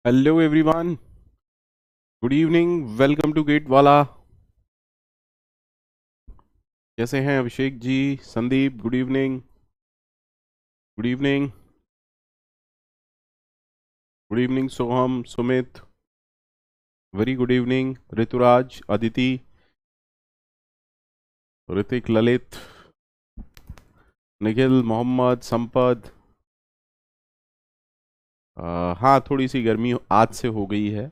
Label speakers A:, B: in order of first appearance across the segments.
A: Hello everyone, good evening, welcome to GATE Wallah. कैसे हैं Abhishek ji? Sandeep, good evening. Good evening. Good evening Soham, Sumit, very good evening. Rituraj, Aditi, Hrithik, Lalit, Nikhil, Mohammad, Sampad. हाँ, थोड़ी सी गर्मी आज से हो गई है।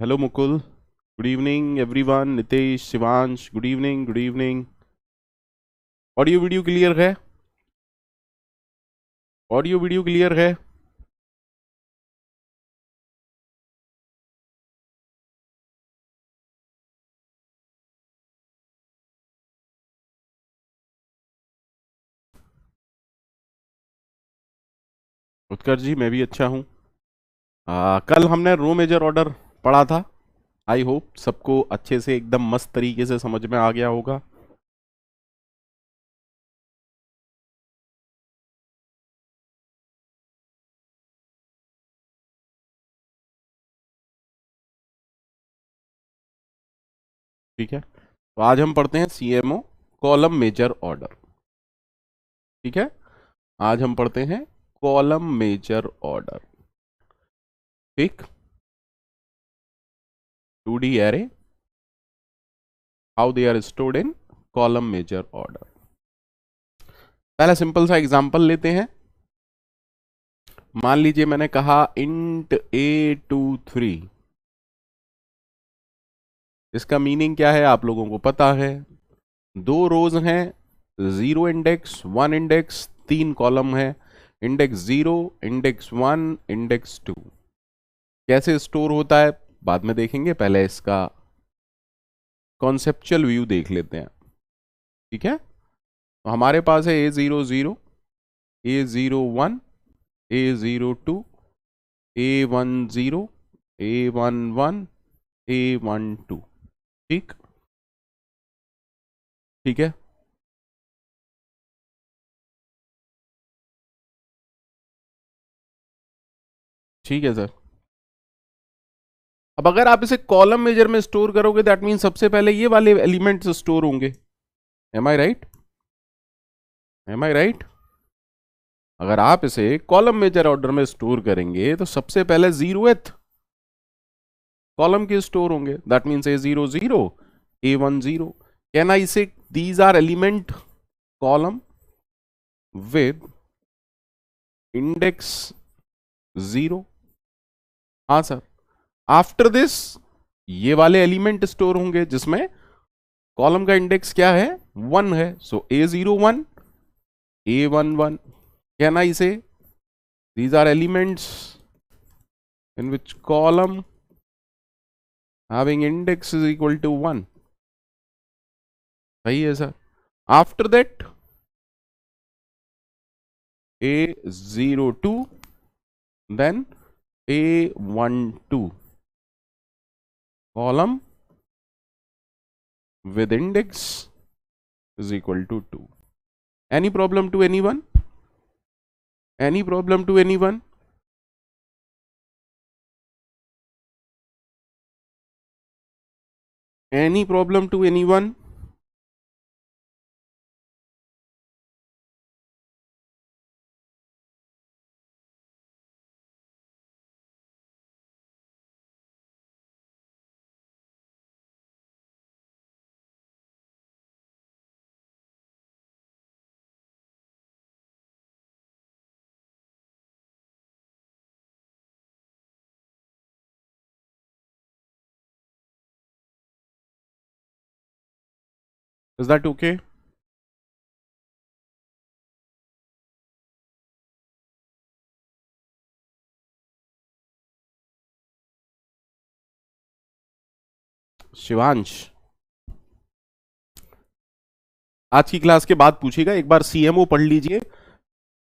A: Hello Mukul, good evening everyone. Nitesh, Shivansh, good evening, good evening. Audio video clear है? ऑडियो वीडियो क्लियर है? उत्कर्ष जी, मैं भी अच्छा हूँ। कल हमने रो मेजर ऑर्डर पढ़ा था। आई होप सबको अच्छे से एकदम मस्त तरीके से समझ में आ गया होगा। ठीक है, तो आज हम पढ़ते हैं सीएमओ कॉलम मेजर ऑर्डर। ठीक है, आज हम पढ़ते हैं कॉलम मेजर ऑर्डर। ठीक, 2D array, how they are stored in column major order. पहला सिंपल सा एग्जांपल लेते हैं। मान लीजिए मैंने कहा इंट A23। इसका मीनिंग क्या है आप लोगों को पता है। दो रोज हैं, 0 इंडेक्स 1 इंडेक्स, 3 कॉलम है, इंडेक्स 0, इंडेक्स 1, इंडेक्स 2। कैसे स्टोर होता है बाद में देखेंगे, पहले इसका कॉन्सेप्चुअल व्यू देख लेते हैं। ठीक है, तो हमारे पास है A00, A01, A02, A10, A11, A12। ठीक, ठीक है। ठीक है सर। अब अगर आप इसे कॉलम मेजर में स्टोर करोगे, दैट मीन सबसे पहले ये वाले एलिमेंट्स स्टोर होंगे। M I right? Am I right? अगर आप इसे कॉलम मेजर ऑर्डर में स्टोर करेंगे तो सबसे पहले 0th कॉलम के स्टोर होंगे। That means A00, A10। Can I say these are element column with index 0? हाँ सर। आफ्टर दिस ये वाले एलिमेंट स्टोर होंगे जिसमें कॉलम का इंडेक्स क्या है? 1 है। सो A01, A11। कैन आई से these are elements in which column having index is equal to 1? सही है sir. After that A02, then A12 column with index is equal to 2. Any problem to anyone? Any problem to anyone? Any problem to anyone? Is that okay? Shivansh, आज की class के बाद पूछेगा, एक बार CMO पढ़ लीजिए।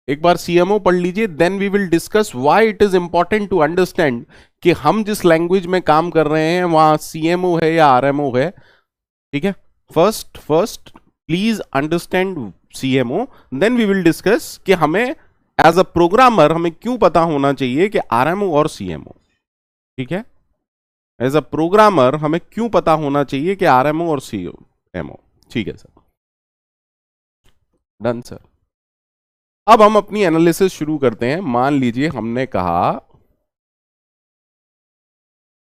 A: एक बार सीएमओ पढ़ लीजिए, then we will discuss why it is important to understand कि हम जिस लैंग्वेज में काम कर रहे हैं वहां सीएमओ है या आरएमओ है। ठीक है, first please understand CMO, then we will discuss कि हमें एज अ प्रोग्रामर हमें क्यों पता होना चाहिए कि आरएमओ और सीएमओ, ठीक है, एज अ प्रोग्रामर हमें क्यों पता होना चाहिए कि आरएमओ और सीएमओ, ठीक है सर, डन सर। अब हम अपनी एनालिसिस शुरू करते हैं। मान लीजिए हमने कहा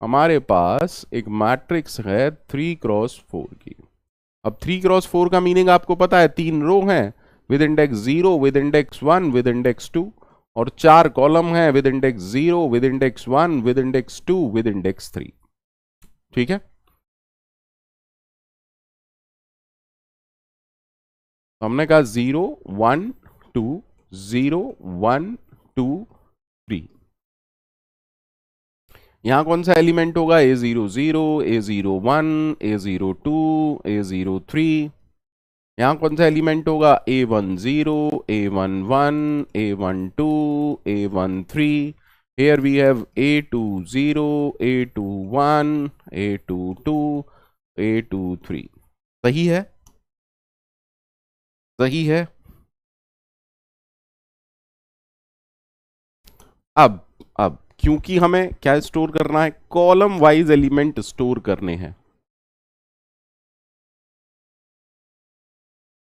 A: हमारे पास एक मैट्रिक्स है 3x4 की। अब 3x4 का मीनिंग आपको पता है, 3 रो हैं with index 0, with index 1, with index 2, और 4 कॉलम हैं with index 0, with index 1, with index 2, with index 3, ठीक है। हमने कहा 0 1 2 0 1 2 3। यहां कौन सा एलिमेंट होगा? A0 0, A0 1, A0 2, A0 3। यहां कौन सा एलिमेंट होगा? A1 0, A1 1, A1 2, A1 3। Here we have A2 0, A2 1, A2 2, A2 3। सही है, सही है। अब क्योंकि हमें क्या स्टोर करना है? कॉलम वाइज एलिमेंट स्टोर करने हैं।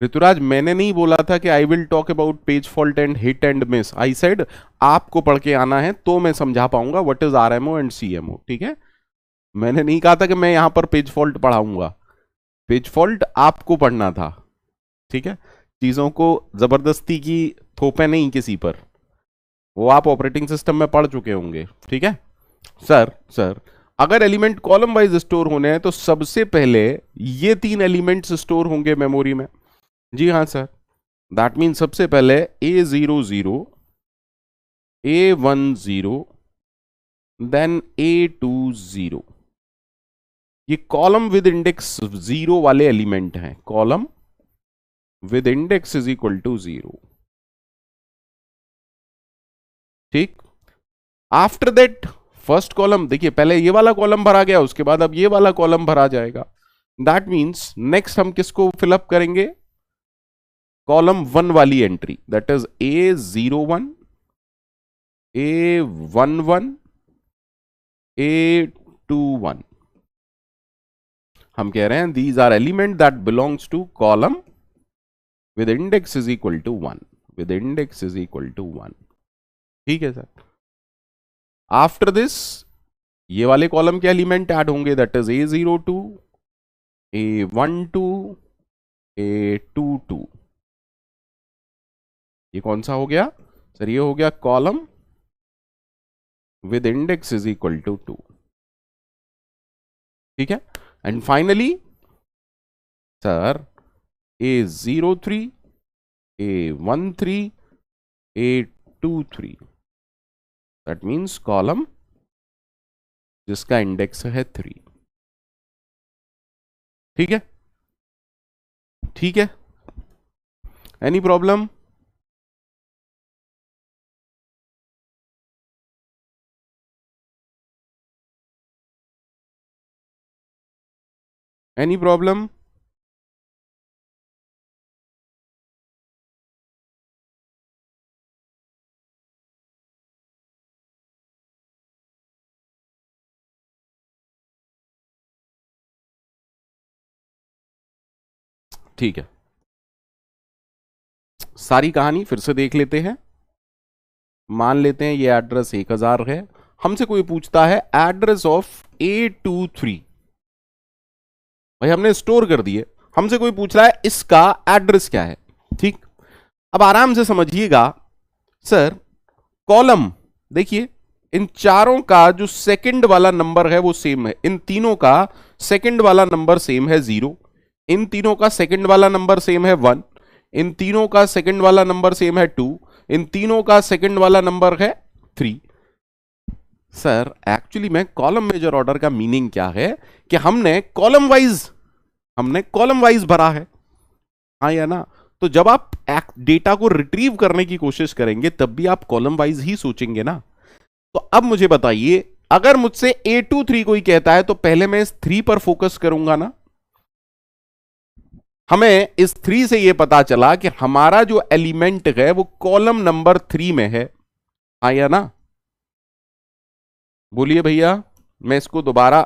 A: ऋतुराज, मैंने नहीं बोला था कि I will talk about page fault and hit and miss. I said आपको पढ़ के आना है तो मैं समझा पाऊंगा what is RMO and CMO, ठीक है। मैंने नहीं कहा था कि मैं यहां पर पेज फॉल्ट पढ़ाऊंगा। पेज फॉल्ट आपको पढ़ना था, ठीक है। चीजों को जबरदस्ती की थोपे नहीं किसी पर, वो आप ऑपरेटिंग सिस्टम में पढ़ चुके होंगे, ठीक है। सर अगर एलिमेंट कॉलम वाइज स्टोर होने हैं तो सबसे पहले ये 3 एलिमेंट्स स्टोर होंगे मेमोरी में। जी हाँ सर, दैट मीन सबसे पहले A0 0, A1 0, देन A2 0। ये कॉलम विद इंडेक्स 0 वाले एलिमेंट हैं। Column with index is equal to 0, ठीक। आफ्टर दैट फर्स्ट कॉलम, देखिए पहले ये वाला कॉलम भरा गया, उसके बाद अब ये वाला कॉलम भरा जाएगा। दैट मीन्स नेक्स्ट हम किसको फिलअप करेंगे? कॉलम 1 वाली entry, that is A01, A11, A21। हम कह रहे हैं these are element that belongs to column with index is equal to 1, with index is equal to 1, ठीक है सर। आफ्टर दिस ये वाले कॉलम के एलिमेंट ऐड होंगे, that is A02, A12, A22। ये कौन सा हो गया सर? ये हो गया column with index is equal to 2, ठीक है। And finally sir A03, A13, A23, that means column जिसका इंडेक्स है 3, ठीक है, ठीक है। Any problem? Any problem? ठीक है, सारी कहानी फिर से देख लेते हैं। मान लेते हैं ये एड्रेस 1000 है। हमसे कोई पूछता है एड्रेस ऑफ A23, भाई हमने स्टोर कर दिए। हमसे कोई पूछ रहा है इसका एड्रेस क्या है, ठीक। अब आराम से समझिएगा सर, कॉलम देखिए, इन चारों का जो सेकंड वाला नंबर है वो सेम है। इन तीनों का सेकंड वाला नंबर सेम है 0, इन तीनों का सेकंड वाला नंबर सेम है 1, इन तीनों का सेकंड वाला नंबर सेम है 2, इन तीनों का सेकंड वाला नंबर है 3। सर एक्चुअली में कॉलम मेजर ऑर्डर का मीनिंग क्या है कि हमने कॉलम वाइज भरा है, हाँ या ना। तो जब आप डेटा को रिट्रीव करने की कोशिश करेंगे तब भी आप कॉलम वाइज ही सोचेंगे ना। तो अब मुझे बताइए, अगर मुझसे A23 कोई कहता है तो पहले मैं इस 3 पर फोकस करूंगा ना, हमें इस 3 से यह पता चला कि हमारा जो एलिमेंट है वो कॉलम नंबर 3 में है। आया ना? बोलिए भैया। मैं इसको दोबारा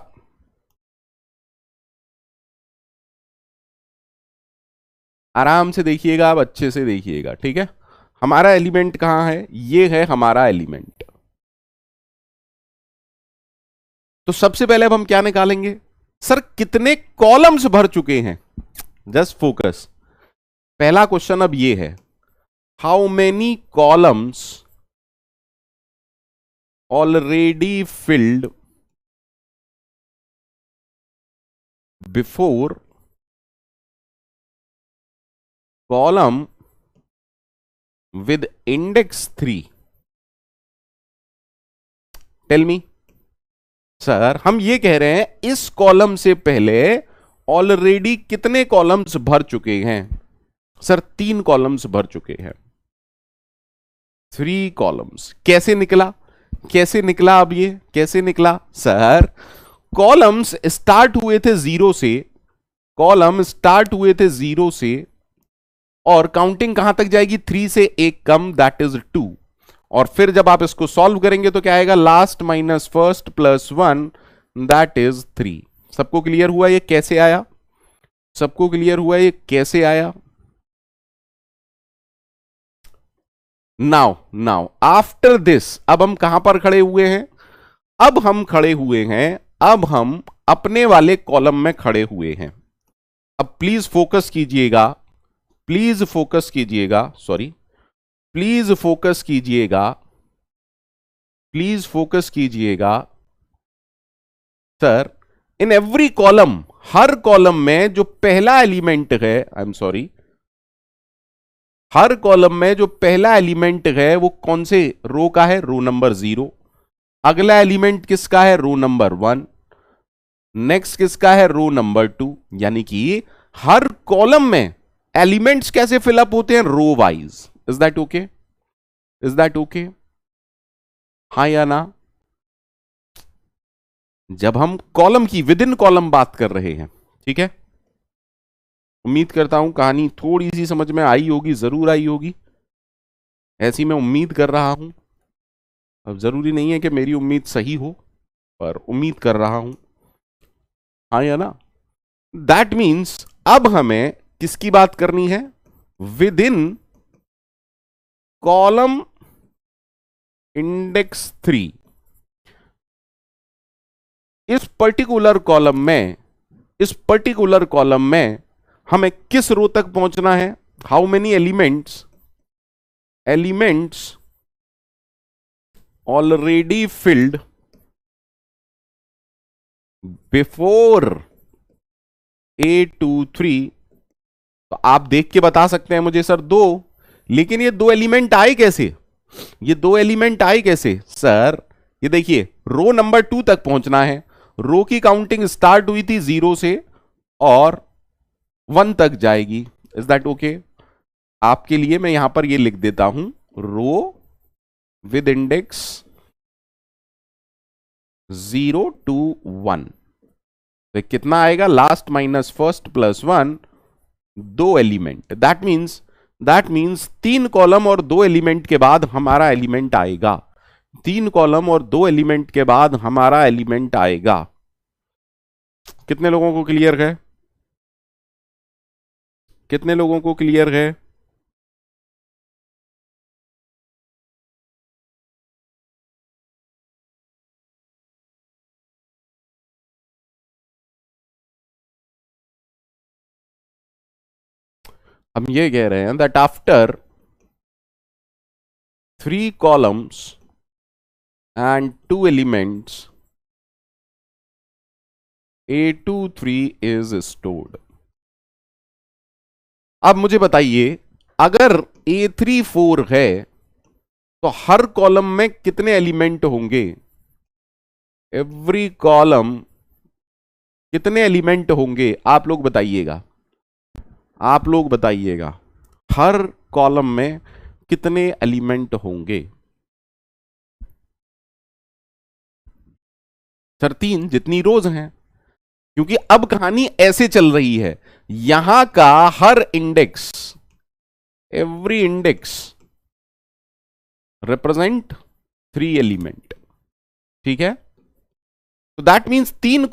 A: आराम से देखिएगा, आप अच्छे से देखिएगा, ठीक है। हमारा एलिमेंट कहां है? ये है हमारा एलिमेंट। तो सबसे पहले अब हम क्या निकालेंगे? सर कितने कॉलम्स भर चुके हैं? Just focus. पहला क्वेश्चन अब ये है, how many columns already filled before column with index 3? Tell me. Sir हम ये कह रहे हैं इस कॉलम से पहले ऑलरेडी कितने कॉलम्स भर चुके हैं? सर 3 कॉलम्स भर चुके हैं। 3 कॉलम्स। कैसे निकला? कैसे निकला? अब ये कैसे निकला? सर कॉलम्स स्टार्ट हुए थे 0 से, कॉलम स्टार्ट हुए थे 0 से, और काउंटिंग कहां तक जाएगी? 3 से एक कम, दैट इज 2। और फिर जब आप इसको सॉल्व करेंगे तो क्या आएगा? Last minus first plus 1, that is 3। सबको क्लियर हुआ ये कैसे आया? सबको क्लियर हुआ ये कैसे आया? नाउ नाउ आफ्टर दिस अब हम कहां पर खड़े हुए हैं? अब हम खड़े हुए हैं, अब हम अपने वाले कॉलम में खड़े हुए हैं। अब प्लीज फोकस कीजिएगा, प्लीज फोकस कीजिएगा, सॉरी, प्लीज फोकस कीजिएगा, प्लीज फोकस कीजिएगा। Sir in every column, her column में जो पहला एलिमेंट है, I am sorry, her column में जो पहला एलिमेंट है वो कौन से रो का है? Row number 0। अगला एलिमेंट किसका है? Row number 1। नेक्स्ट किसका है? Row number 2। यानी कि हर कॉलम में एलिमेंट्स कैसे फिलअप होते हैं? Row wise. Is that okay? Is that okay? हाँ या ना? जब हम कॉलम की विद इन कॉलम बात कर रहे हैं, ठीक है। उम्मीद करता हूं कहानी थोड़ी सी समझ में आई होगी, जरूर आई होगी, ऐसी मैं उम्मीद कर रहा हूं। अब जरूरी नहीं है कि मेरी उम्मीद सही हो, पर उम्मीद कर रहा हूं। हाँ या ना? दैट मीन्स अब हमें किसकी बात करनी है? With in column index 3। इस पर्टिकुलर कॉलम में, इस पर्टिकुलर कॉलम में हमें किस रो तक पहुंचना है? How many elements, elements already filled before A23। तो आप देख के बता सकते हैं मुझे सर 2, लेकिन ये 2 एलिमेंट आए कैसे? ये 2 एलिमेंट आए कैसे? सर ये देखिए, रो नंबर 2 तक पहुंचना है। रो की काउंटिंग स्टार्ट हुई थी 0 से और 1 तक जाएगी। Is that okay? आपके लिए मैं यहां पर ये लिख देता हूं, रो विद इंडेक्स 0 to 1। तो कितना आएगा? Last minus first plus 1, 2 element. That means 3 column और 2 एलिमेंट के बाद हमारा एलिमेंट आएगा। 3 कॉलम और 2 एलिमेंट के बाद हमारा एलिमेंट आएगा। कितने लोगों को क्लियर है? कितने लोगों को क्लियर है? हम ये कह रहे हैं that after 3 columns and 2 elements A23 is stored. अब मुझे बताइए, अगर A34 है तो हर कॉलम में कितने एलिमेंट होंगे? एवरी कॉलम कितने एलिमेंट होंगे? आप लोग बताइएगा, आप लोग बताइएगा, हर कॉलम में कितने एलिमेंट होंगे? सर 3, जितनी रोज हैं, क्योंकि अब कहानी ऐसे चल रही है, यहां का हर index, every index represent 3 element, ठीक है। तो दैट मीन्स 3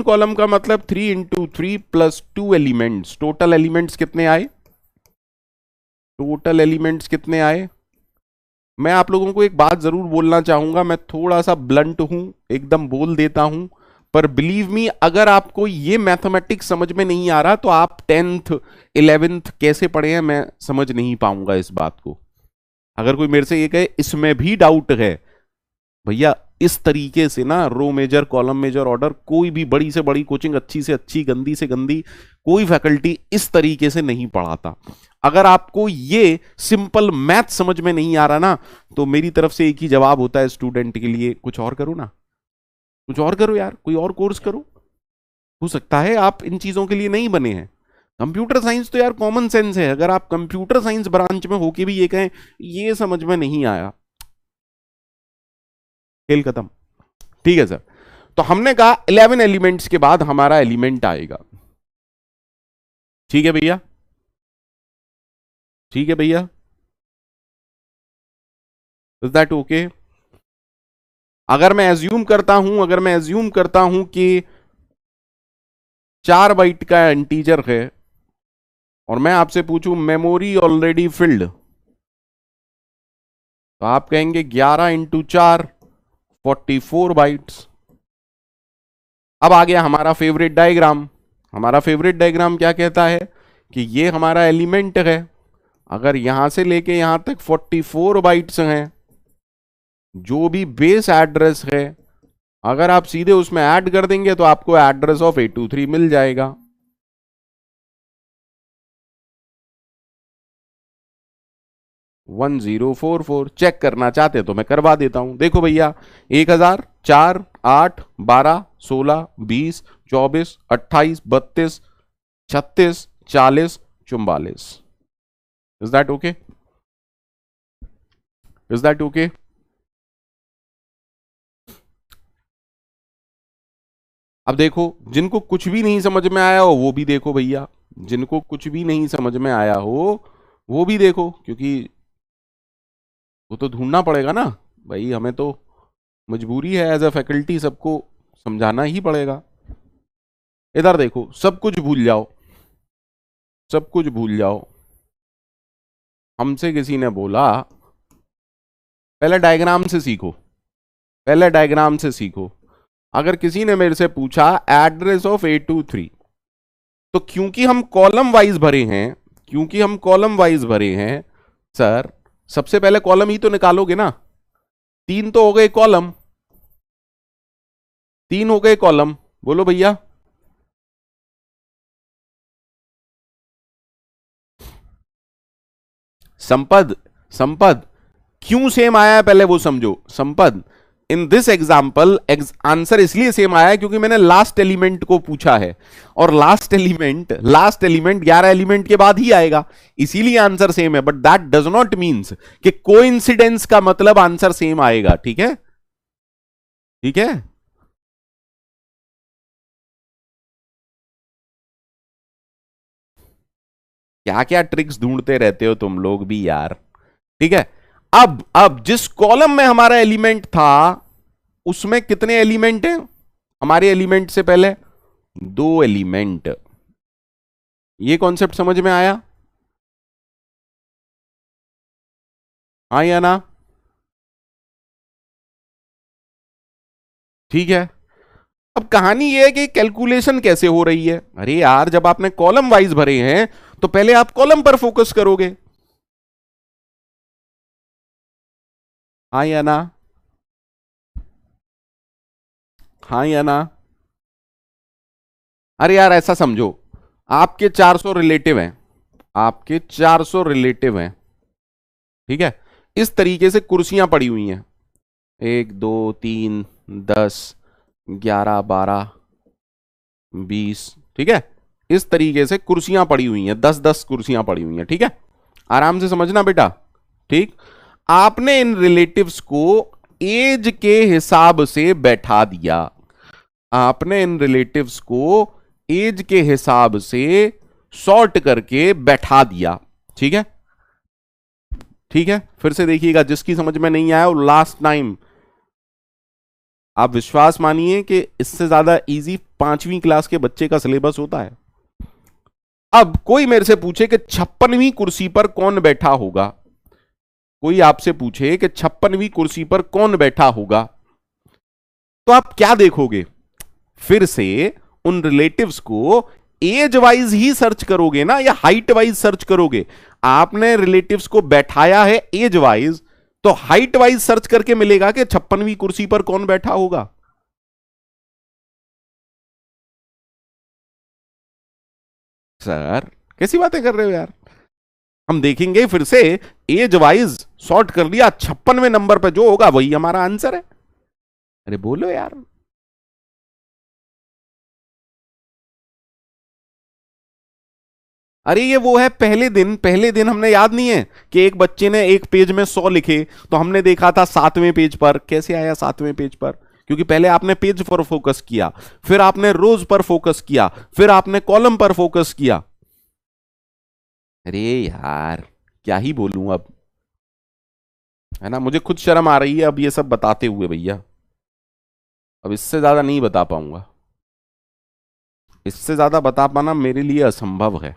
A: कॉलम का मतलब 3 into 3 plus 2 elements, total elements कितने आए? टोटल एलिमेंट्स कितने आए? मैं आप लोगों को एक बात जरूर बोलना चाहूंगा, मैं थोड़ा सा ब्लंट हूं, एकदम बोल देता हूं, पर बिलीव मी, अगर आपको ये मैथमेटिक्स समझ में नहीं आ रहा तो आप 10th 11th कैसे पढ़े हैं मैं समझ नहीं पाऊंगा इस बात को। अगर कोई मेरे से ये कहे इसमें भी डाउट है, भैया इस तरीके से ना row major column major order कोई भी बड़ी से बड़ी कोचिंग, अच्छी से अच्छी, गंदी से गंदी कोई फैकल्टी इस तरीके से नहीं पढ़ाता। अगर आपको ये सिंपल मैथ समझ में नहीं आ रहा ना, तो मेरी तरफ से एक ही जवाब होता है स्टूडेंट के लिए, कुछ और करो ना, कुछ और करो यार, कोई और कोर्स करो। हो सकता है आप इन चीजों के लिए नहीं बने हैं। कंप्यूटर साइंस तो यार कॉमन सेंस है, अगर आप कंप्यूटर साइंस ब्रांच में होके भी ये कहें ये समझ में नहीं आया, खेल खत्म। ठीक है सर, तो हमने कहा 11 एलिमेंट्स के बाद हमारा एलिमेंट आएगा। ठीक है भैया, ठीक है भैया, इज दैट ओके? अगर मैं एज्यूम करता हूं कि 4 बाइट का इंटीजर है और मैं आपसे पूछूं मेमोरी ऑलरेडी फिल्ड, तो आप कहेंगे 11 इंटू 4 44 बाइट्स। अब आ गया हमारा फेवरेट डायग्राम। हमारा फेवरेट डायग्राम क्या कहता है कि ये हमारा एलिमेंट है, अगर यहां से लेके यहां तक 44 बाइट्स हैं, जो भी बेस एड्रेस है अगर आप सीधे उसमें ऐड कर देंगे तो आपको एड्रेस ऑफ 823 मिल जाएगा। वन 1044 चेक करना चाहते तो मैं करवा देता हूं, देखो भैया 1000 4 8 12 16 20 24 28 32 36 40 44। Is that okay? Is that okay? अब देखो जिनको कुछ भी नहीं समझ में आया हो वो भी देखो भैया, जिनको कुछ भी नहीं समझ में आया हो वो भी देखो, क्योंकि वो तो ढूंढना पड़ेगा ना भाई, हमें तो मजबूरी है एज अ फैकल्टी, सबको समझाना ही पड़ेगा। इधर देखो, सब कुछ भूल जाओ, सब कुछ भूल जाओ। हमसे किसी ने बोला पहले डायग्राम से सीखो, पहले डायग्राम से सीखो। अगर किसी ने मेरे से पूछा एड्रेस ऑफ 823, तो क्योंकि हम कॉलम वाइज भरे हैं, क्योंकि हम कॉलम वाइज भरे हैं सर, सबसे पहले कॉलम ही तो निकालोगे ना। 3 तो हो गए कॉलम, 3 हो गए कॉलम, बोलो भैया। संपद, संपद क्यों सेम आया है पहले वो समझो। संपद, इन दिस एग्जाम्पल आंसर इसलिए सेम आया है क्योंकि मैंने लास्ट एलिमेंट को पूछा है, और लास्ट एलिमेंट 11 एलिमेंट के बाद ही आएगा, इसीलिए आंसर सेम है। But that does not means कि कोइंसिडेंस का मतलब आंसर सेम आएगा। ठीक है, ठीक है। क्या क्या ट्रिक्स ढूंढते रहते हो तुम लोग भी यार। ठीक है, अब जिस कॉलम में हमारा एलिमेंट था उसमें कितने एलिमेंट हैं? हमारे एलिमेंट से पहले 2 एलिमेंट। ये कॉन्सेप्ट समझ में आया? हाँ या ना? ठीक है, अब कहानी यह है कि कैलकुलेशन कैसे हो रही है। अरे यार, जब आपने कॉलम वाइज भरे हैं तो पहले आप कॉलम पर फोकस करोगे। हाँ या ना? हाँ या ना? अरे यार ऐसा समझो, आपके 400 रिलेटिव हैं, आपके 400 रिलेटिव हैं, ठीक है। इस तरीके से कुर्सियां पड़ी हुई हैं, 1 2 3 10 11 12 20, ठीक है। इस तरीके से कुर्सियां पड़ी हुई हैं, 10-10 कुर्सियां पड़ी हुई हैं, ठीक है। आराम से समझना बेटा, ठीक। आपने इन रिलेटिव्स को एज के हिसाब से बैठा दिया। आपने इन रिलेटिव्स को एज के हिसाब से सॉर्ट करके बैठा दिया। ठीक है, ठीक है, फिर से देखिएगा, जिसकी समझ में नहीं आया वो लास्ट टाइम, आप विश्वास मानिए कि इससे ज्यादा इजी 5वीं क्लास के बच्चे का सिलेबस होता है। अब कोई मेरे से पूछे कि 56वीं कुर्सी पर कौन बैठा होगा, कोई आपसे पूछे कि 56वीं कुर्सी पर कौन बैठा होगा, तो आप क्या देखोगे? फिर से उन रिलेटिव्स को एज वाइज ही सर्च करोगे ना, या हाइट वाइज सर्च करोगे? आपने रिलेटिव्स को बैठाया है एज वाइज, तो हाइट वाइज सर्च करके मिलेगा कि 56वीं कुर्सी पर कौन बैठा होगा। सर कैसी बातें कर रहे हो यार? हम देखेंगे फिर से, एज वाइज सॉर्ट कर लिया, 56वें नंबर पर जो होगा वही हमारा आंसर है। अरे बोलो यार। अरे ये वो है, पहले दिन हमने, याद नहीं है कि एक बच्चे ने एक पेज में 100 लिखे, तो हमने देखा था 7वें पेज पर कैसे आया, 7वें पेज पर, क्योंकि पहले आपने पेज पर फोकस किया, फिर आपने रोज पर फोकस किया, फिर आपने कॉलम पर फोकस किया। अरे यार, क्या ही बोलूं अब, है ना, मुझे खुद शर्म आ रही है अब ये सब बताते हुए भैया। अब इससे ज्यादा नहीं बता पाऊंगा, इससे ज्यादा बता पाना मेरे लिए असंभव है।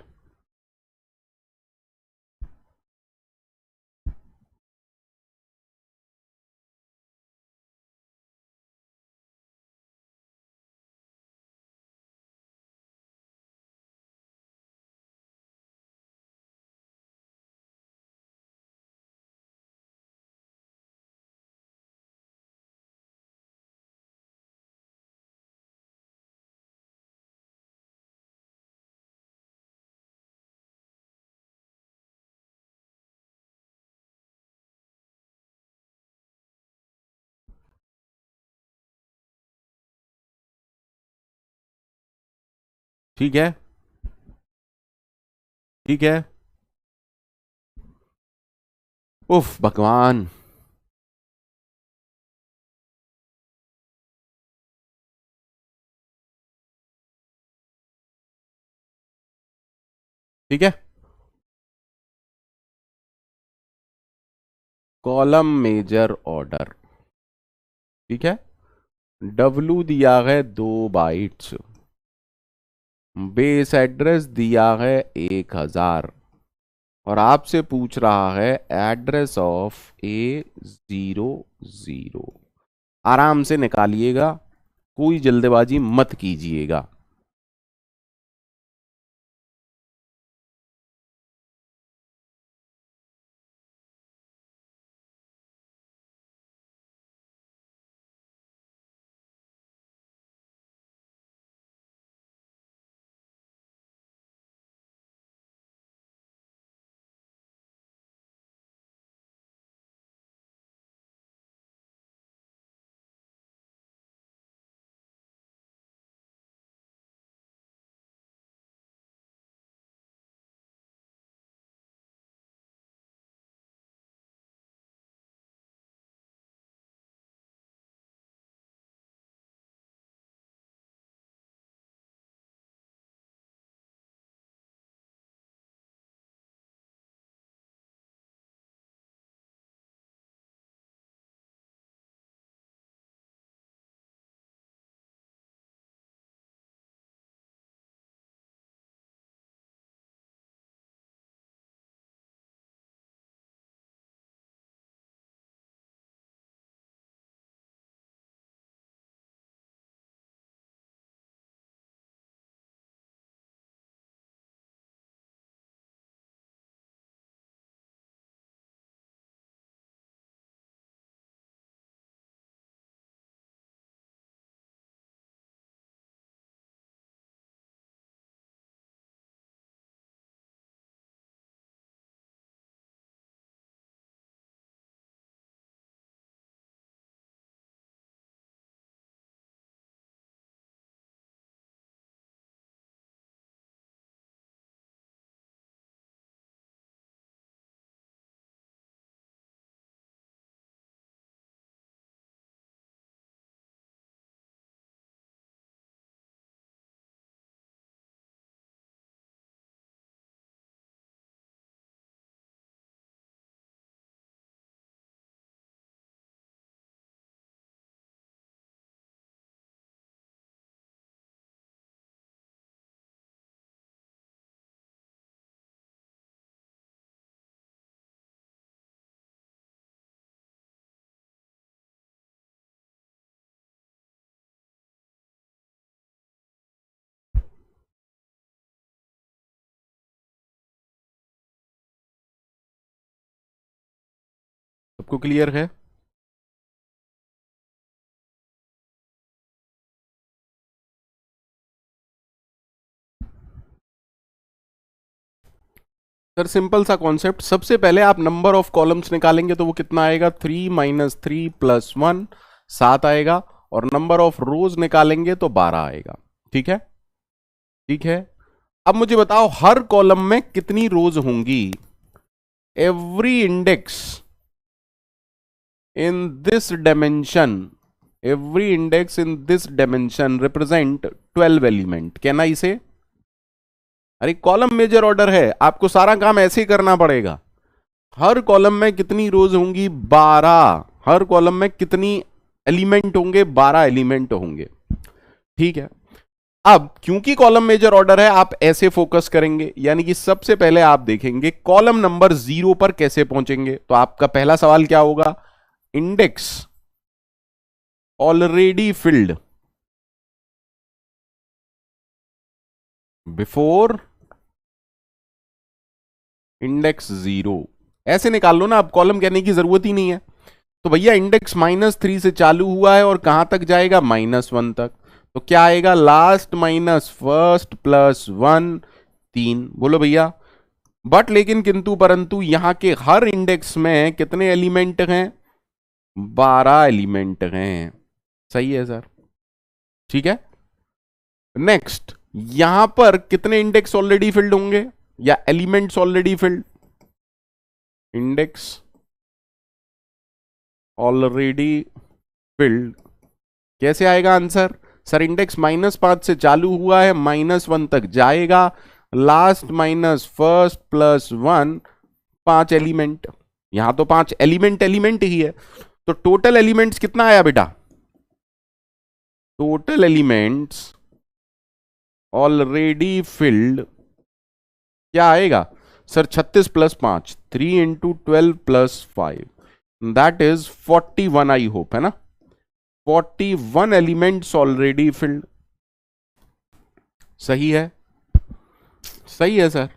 A: ठीक है, ठीक है। उफ भगवान। ठीक है, कॉलम मेजर ऑर्डर। ठीक है, डब्लू दिया है 2 बाइट्स, बेस एड्रेस दिया है 1000, और आपसे पूछ रहा है एड्रेस ऑफ A00। आराम से निकालिएगा, कोई जल्दबाजी मत कीजिएगा। सबको क्लियर है? सर सिंपल सा कॉन्सेप्ट, सबसे पहले आप नंबर ऑफ कॉलम्स निकालेंगे तो वो कितना आएगा, 3 - 3 + 1 7 आएगा, और नंबर ऑफ रोज निकालेंगे तो 12 आएगा। ठीक है, ठीक है। अब मुझे बताओ हर कॉलम में कितनी रोज होंगी? Every index in this dimension, every index in this dimension represent 12 element. Can I से? अरे कॉलम मेजर ऑर्डर है, आपको सारा काम ऐसे ही करना पड़ेगा। हर कॉलम में कितनी रोज होंगी? 12। हर कॉलम में कितनी एलिमेंट होंगे? 12 एलिमेंट होंगे। ठीक है, अब क्योंकि कॉलम मेजर ऑर्डर है आप ऐसे फोकस करेंगे, यानी कि सबसे पहले आप देखेंगे कॉलम नंबर 0 पर कैसे पहुंचेंगे। तो आपका पहला सवाल क्या होगा? Index already filled before index 0। ऐसे निकाल लो ना, अब कॉलम कहने की जरूरत ही नहीं है। तो भैया इंडेक्स -3 से चालू हुआ है और कहां तक जाएगा? -1 तक। तो क्या आएगा? Last minus first plus 1 3। बोलो भैया। बट लेकिन किंतु परंतु यहां के हर इंडेक्स में कितने एलिमेंट हैं? 12 एलिमेंट हैं। सही है सर, ठीक है। नेक्स्ट, यहां पर कितने इंडेक्स ऑलरेडी फिल्ड होंगे या elements already field? Index already filled. कैसे आएगा आंसर? सर इंडेक्स -5 से चालू हुआ है, -1 तक जाएगा, last minus first plus 1 5 element. यहां तो 5 एलिमेंट ही है। तो टोटल एलिमेंट्स कितना आया बेटा? टोटल एलिमेंट्स ऑलरेडी फिल्ड क्या आएगा sir? 36 + 5 3 × 12 + 5 that is 41। I hope, है ना? 41 एलिमेंट्स ऑलरेडी फिल्ड। सही है, सही है सर।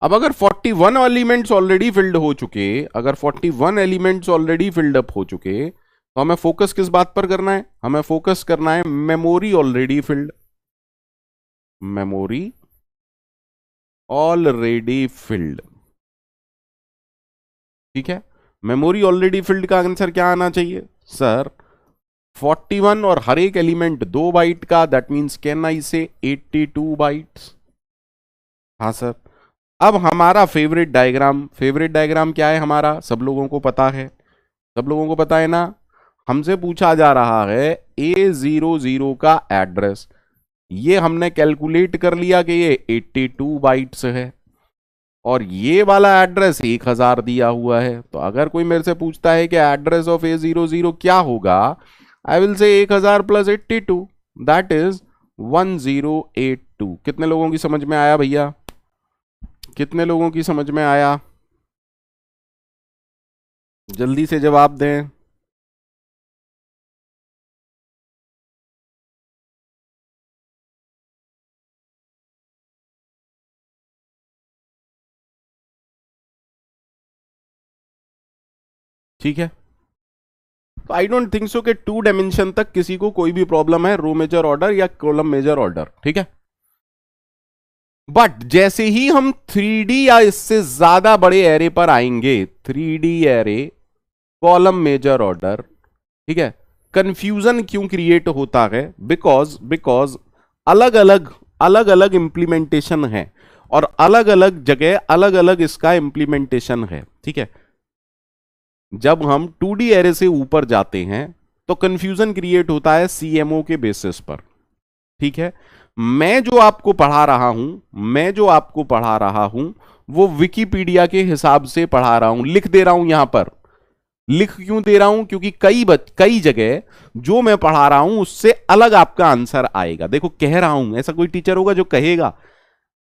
A: अब अगर 41 एलिमेंट्स ऑलरेडी फिल्ड हो चुके, अगर 41 एलिमेंट्स ऑलरेडी फिल्ड अप हो चुके, तो हमें फोकस किस बात पर करना है? हमें फोकस करना है memory already field. Memory already filled, ठीक है। मेमोरी ऑलरेडी फिल्ड का आंसर क्या आना चाहिए सर? 41 और हर एक एलिमेंट 2 बाइट का, दैट मींस कैन आई से 82 बाइट्स। हाँ सर। अब हमारा फेवरेट डायग्राम क्या है हमारा? सब लोगों को पता है, सब लोगों को पता है ना? हमसे पूछा जा रहा है A00 का एड्रेस। ये हमने कैलकुलेट कर लिया कि ये 82 बाइट्स है, और ये वाला एड्रेस 1000 दिया हुआ है। तो अगर कोई मेरे से पूछता है कि एड्रेस ऑफ A00 क्या होगा, I will say 1000 + 82 that is 1082। कितने लोगों की समझ में आया भैया? कितने लोगों की समझ में आया? जल्दी से जवाब दें। ठीक है, तो आई डोंट थिंक सो कि 2 डायमेंशन तक किसी को कोई भी प्रॉब्लम है, रो मेजर ऑर्डर या कॉलम मेजर ऑर्डर, ठीक है। बट जैसे ही हम 3D या इससे ज्यादा बड़े एरे पर आएंगे, 3D array, column major order, ठीक है, कंफ्यूजन क्यों क्रिएट होता है? बिकॉज अलग अलग इंप्लीमेंटेशन है, और अलग अलग जगह अलग अलग इसका इंप्लीमेंटेशन है, ठीक है। जब हम 2D एरे से ऊपर जाते हैं तो कंफ्यूजन क्रिएट होता है CMO के बेसिस पर, ठीक है। मैं जो आपको पढ़ा रहा हूं वो विकिपीडिया के हिसाब से पढ़ा रहा हूं, लिख दे रहा हूं यहां पर। लिख क्यों दे रहा हूं? क्योंकि कई जगह जो मैं पढ़ा रहा हूं उससे अलग आपका आंसर आएगा। देखो, कह रहा हूं, ऐसा कोई टीचर होगा जो कहेगा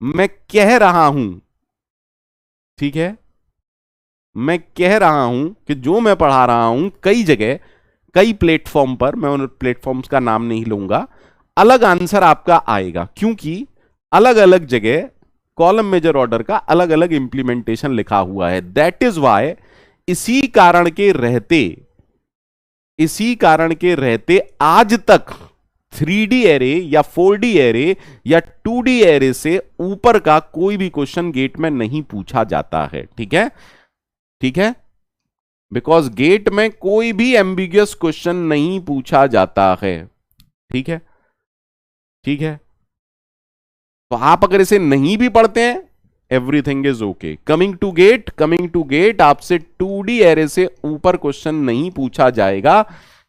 A: मैं कह रहा हूं, ठीक है। मैं कह रहा हूं कि जो मैं पढ़ा रहा हूं कई जगह, कई प्लेटफॉर्म पर, मैं उन प्लेटफॉर्म्स का नाम नहीं लूंगा, अलग आंसर आपका आएगा, क्योंकि अलग अलग जगह कॉलम मेजर ऑर्डर का अलग अलग इंप्लीमेंटेशन लिखा हुआ है। दैट इज वाई इसी कारण के रहते आज तक 3D एरे या 4D एरे या 2D एरे से ऊपर का कोई भी क्वेश्चन गेट में नहीं पूछा जाता है। ठीक है, ठीक है, बिकॉज गेट में कोई भी एम्बिगियस क्वेश्चन नहीं पूछा जाता है। ठीक है, ठीक है, तो आप अगर इसे नहीं भी पढ़ते हैं, everything is okay. Coming to GATE आपसे 2D एरे से ऊपर क्वेश्चन नहीं पूछा जाएगा,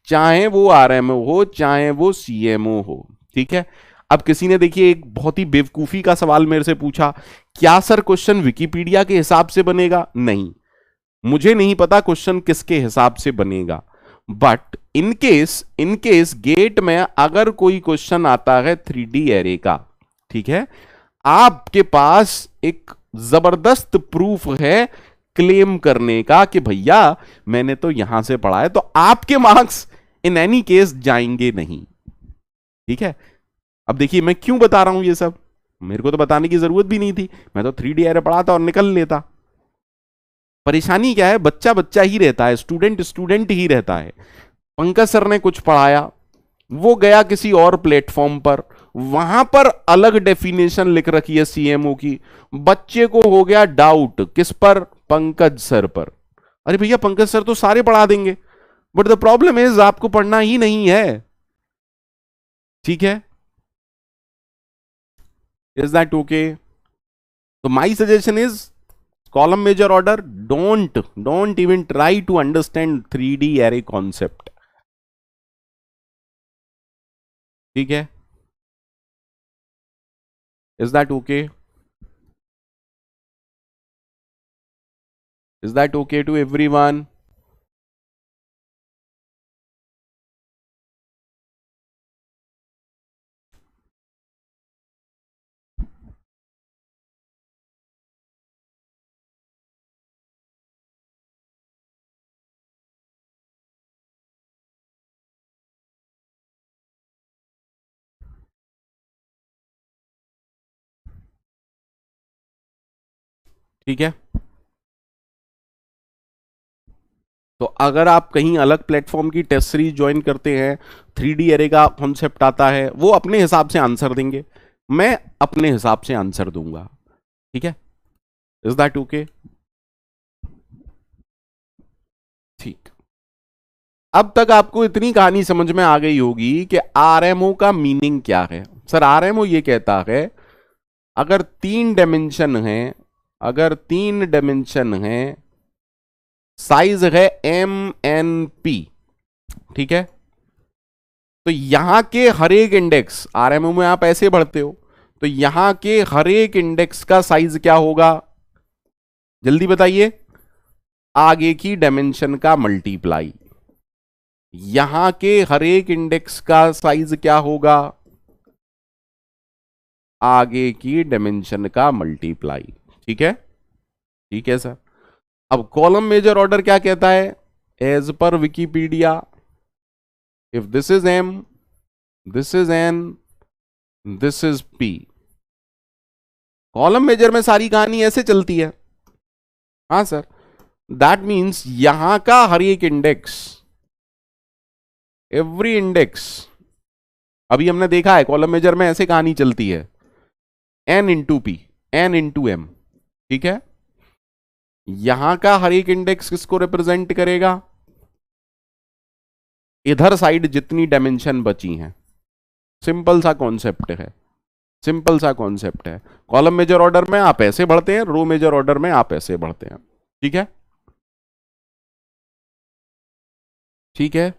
A: चाहे वो आरएमओ हो, चाहे वो सीएमओ हो। ठीक है, अब किसी ने देखिए एक बहुत ही बेवकूफी का सवाल मेरे से पूछा, क्या सर क्वेश्चन विकिपीडिया के हिसाब से बनेगा? नहीं, मुझे नहीं पता क्वेश्चन किसके हिसाब से बनेगा, बट इन केस गेट में अगर कोई क्वेश्चन आता है 3D एरे का, ठीक है, आपके पास एक जबरदस्त प्रूफ है क्लेम करने का कि भैया मैंने तो यहां से पढ़ा है, तो आपके मार्क्स इन एनी केस जाएंगे नहीं। ठीक है, अब देखिए मैं क्यों बता रहा हूं ये सब, मेरे को तो बताने की जरूरत भी नहीं थी, मैं तो 3D एरे पढ़ा था और निकल लेता। परेशानी क्या है, बच्चा बच्चा ही रहता है, स्टूडेंट स्टूडेंट ही रहता है। पंकज सर ने कुछ पढ़ाया, वो गया किसी और प्लेटफॉर्म पर, वहां पर अलग डेफिनेशन लिख रखी है सीएमओ की, बच्चे को हो गया डाउट किस पर? पंकज सर पर। अरे भैया पंकज सर तो सारे पढ़ा देंगे, बट द प्रॉब्लम इज आपको पढ़ना ही नहीं है। ठीक है, इज दैट ओके? तो my suggestion is column major order, don't even try to understand 3D array concept. ठीक है, is that okay? Is that okay to everyone? ठीक है, तो अगर आप कहीं अलग प्लेटफॉर्म की टेस्ट सीरीज ज्वाइन करते हैं, 3D एरे का कॉन्सेप्ट आता है, वो अपने हिसाब से आंसर देंगे, मैं अपने हिसाब से आंसर दूंगा। ठीक है, इज दैट ओके? ठीक, अब तक आपको इतनी कहानी समझ में आ गई होगी कि आरएमओ का मीनिंग क्या है। सर आरएमओ ये कहता है अगर 3 डायमेंशन है, साइज है MNP, ठीक है, तो यहां के हर एक इंडेक्स, आरएमओ में आप ऐसे बढ़ते हो, तो यहां के हर एक इंडेक्स का साइज क्या होगा? जल्दी बताइए, आगे की डायमेंशन का मल्टीप्लाई। यहां के हर एक इंडेक्स का साइज क्या होगा? आगे की डायमेंशन का मल्टीप्लाई। ठीक है, ठीक है सर। अब कॉलम मेजर ऑर्डर क्या कहता है? As per Wikipedia, if this is M, this is N, this is P। Column major में सारी कहानी ऐसे चलती है। हाँ सर, दैट मीन्स यहां का हर एक इंडेक्स, एवरी इंडेक्स, अभी हमने देखा है कॉलम मेजर में ऐसे कहानी चलती है, N into P, N into M। ठीक है, यहां का हर एक इंडेक्स किसको रिप्रेजेंट करेगा? इधर साइड जितनी डायमेंशन बची हैं। सिंपल सा कॉन्सेप्ट है, सिंपल सा कॉन्सेप्ट है। कॉलम मेजर ऑर्डर में आप ऐसे बढ़ते हैं, रो मेजर ऑर्डर में आप ऐसे बढ़ते हैं। ठीक है, ठीक है।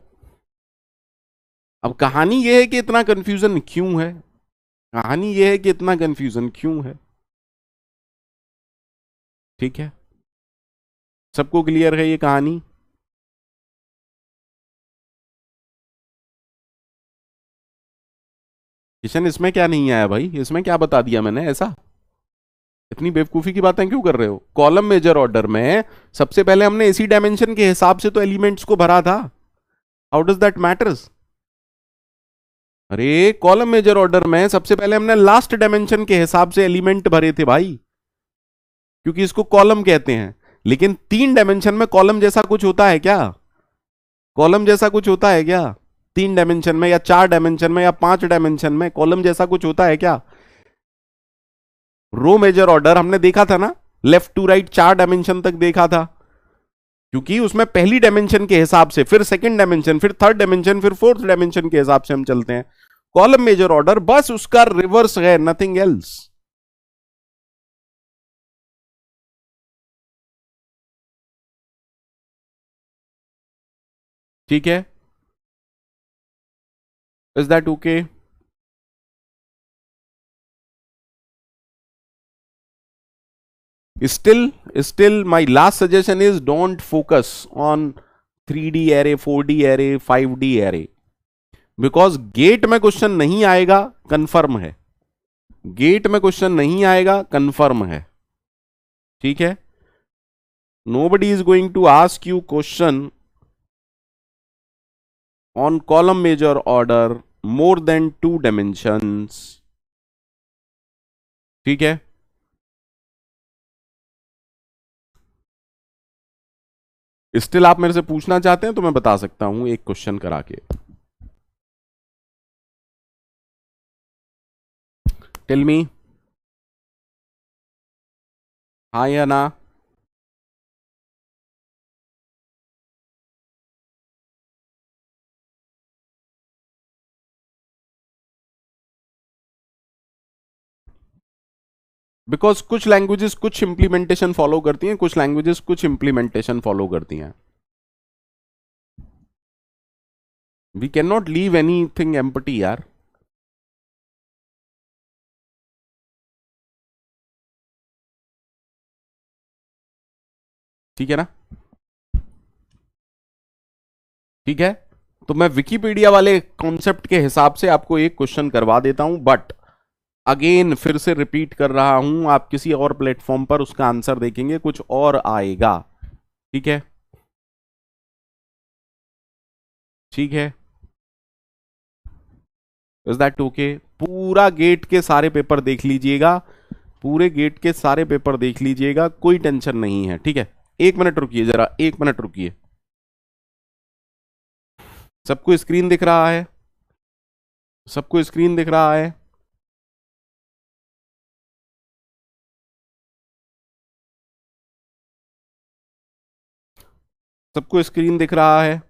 A: अब कहानी यह है कि इतना कंफ्यूजन क्यों है? कहानी यह है कि इतना कंफ्यूजन क्यों है? ठीक है, सबको क्लियर है ये कहानी? किशन इसमें क्या नहीं आया भाई? इसमें क्या बता दिया मैंने ऐसा? इतनी बेवकूफी की बातें क्यों कर रहे हो? कॉलम मेजर ऑर्डर में सबसे पहले हमने इसी डायमेंशन के हिसाब से तो एलिमेंट्स को भरा था। How does that matters? अरे कॉलम मेजर ऑर्डर में सबसे पहले हमने लास्ट डायमेंशन के हिसाब से एलिमेंट भरे थे भाई, क्योंकि इसको कॉलम कहते हैं। लेकिन 3 डायमेंशन में कॉलम जैसा कुछ होता है क्या? कॉलम जैसा कुछ होता है क्या 3 डायमेंशन में या 4 डायमेंशन में या 5 डायमेंशन में? कॉलम जैसा कुछ होता है क्या? रो मेजर ऑर्डर हमने देखा था ना, लेफ्ट टू राइट 4 डायमेंशन तक देखा था, क्योंकि उसमें पहली डायमेंशन के हिसाब से, फिर सेकंड डायमेंशन, फिर थर्ड डायमेंशन, फिर फोर्थ डायमेंशन के हिसाब से हम चलते हैं। कॉलम मेजर ऑर्डर बस उसका रिवर्स है, नथिंग एल्स। ठीक है, is that okay? Still my last suggestion is don't focus on 3D array, 4D array, 5D array, because GATE में क्वेश्चन नहीं आएगा, कंफर्म है। गेट में क्वेश्चन नहीं आएगा, कंफर्म है। ठीक है, nobody is going to ask you question on column measure order more than 2 dimensions। ठीक है, स्टिल आप मेरे से पूछना चाहते हैं तो मैं बता सकता हूं एक क्वेश्चन करा के। टेल मी, हाँ या ना? बिकॉज कुछ लैंग्वेजेस कुछ इंप्लीमेंटेशन फॉलो करती हैं, कुछ लैंग्वेजेस कुछ इंप्लीमेंटेशन फॉलो करती हैं। We can not leave anything empty यार। ठीक है ना? ठीक है, तो मैं विकिपीडिया वाले कॉन्सेप्ट के हिसाब से आपको एक क्वेश्चन करवा देता हूं, बट अगेन फिर से रिपीट कर रहा हूं, आप किसी और प्लेटफॉर्म पर उसका आंसर देखेंगे, कुछ और आएगा। ठीक है, ठीक है, इज दैट ओके? पूरा गेट के सारे पेपर देख लीजिएगा, पूरे गेट के सारे पेपर देख लीजिएगा, कोई टेंशन नहीं है। ठीक है, 1 मिनट रुकिए, जरा 1 मिनट रुकिए। सबको स्क्रीन दिख रहा है? सबको स्क्रीन दिख रहा है? सबको स्क्रीन दिख रहा है?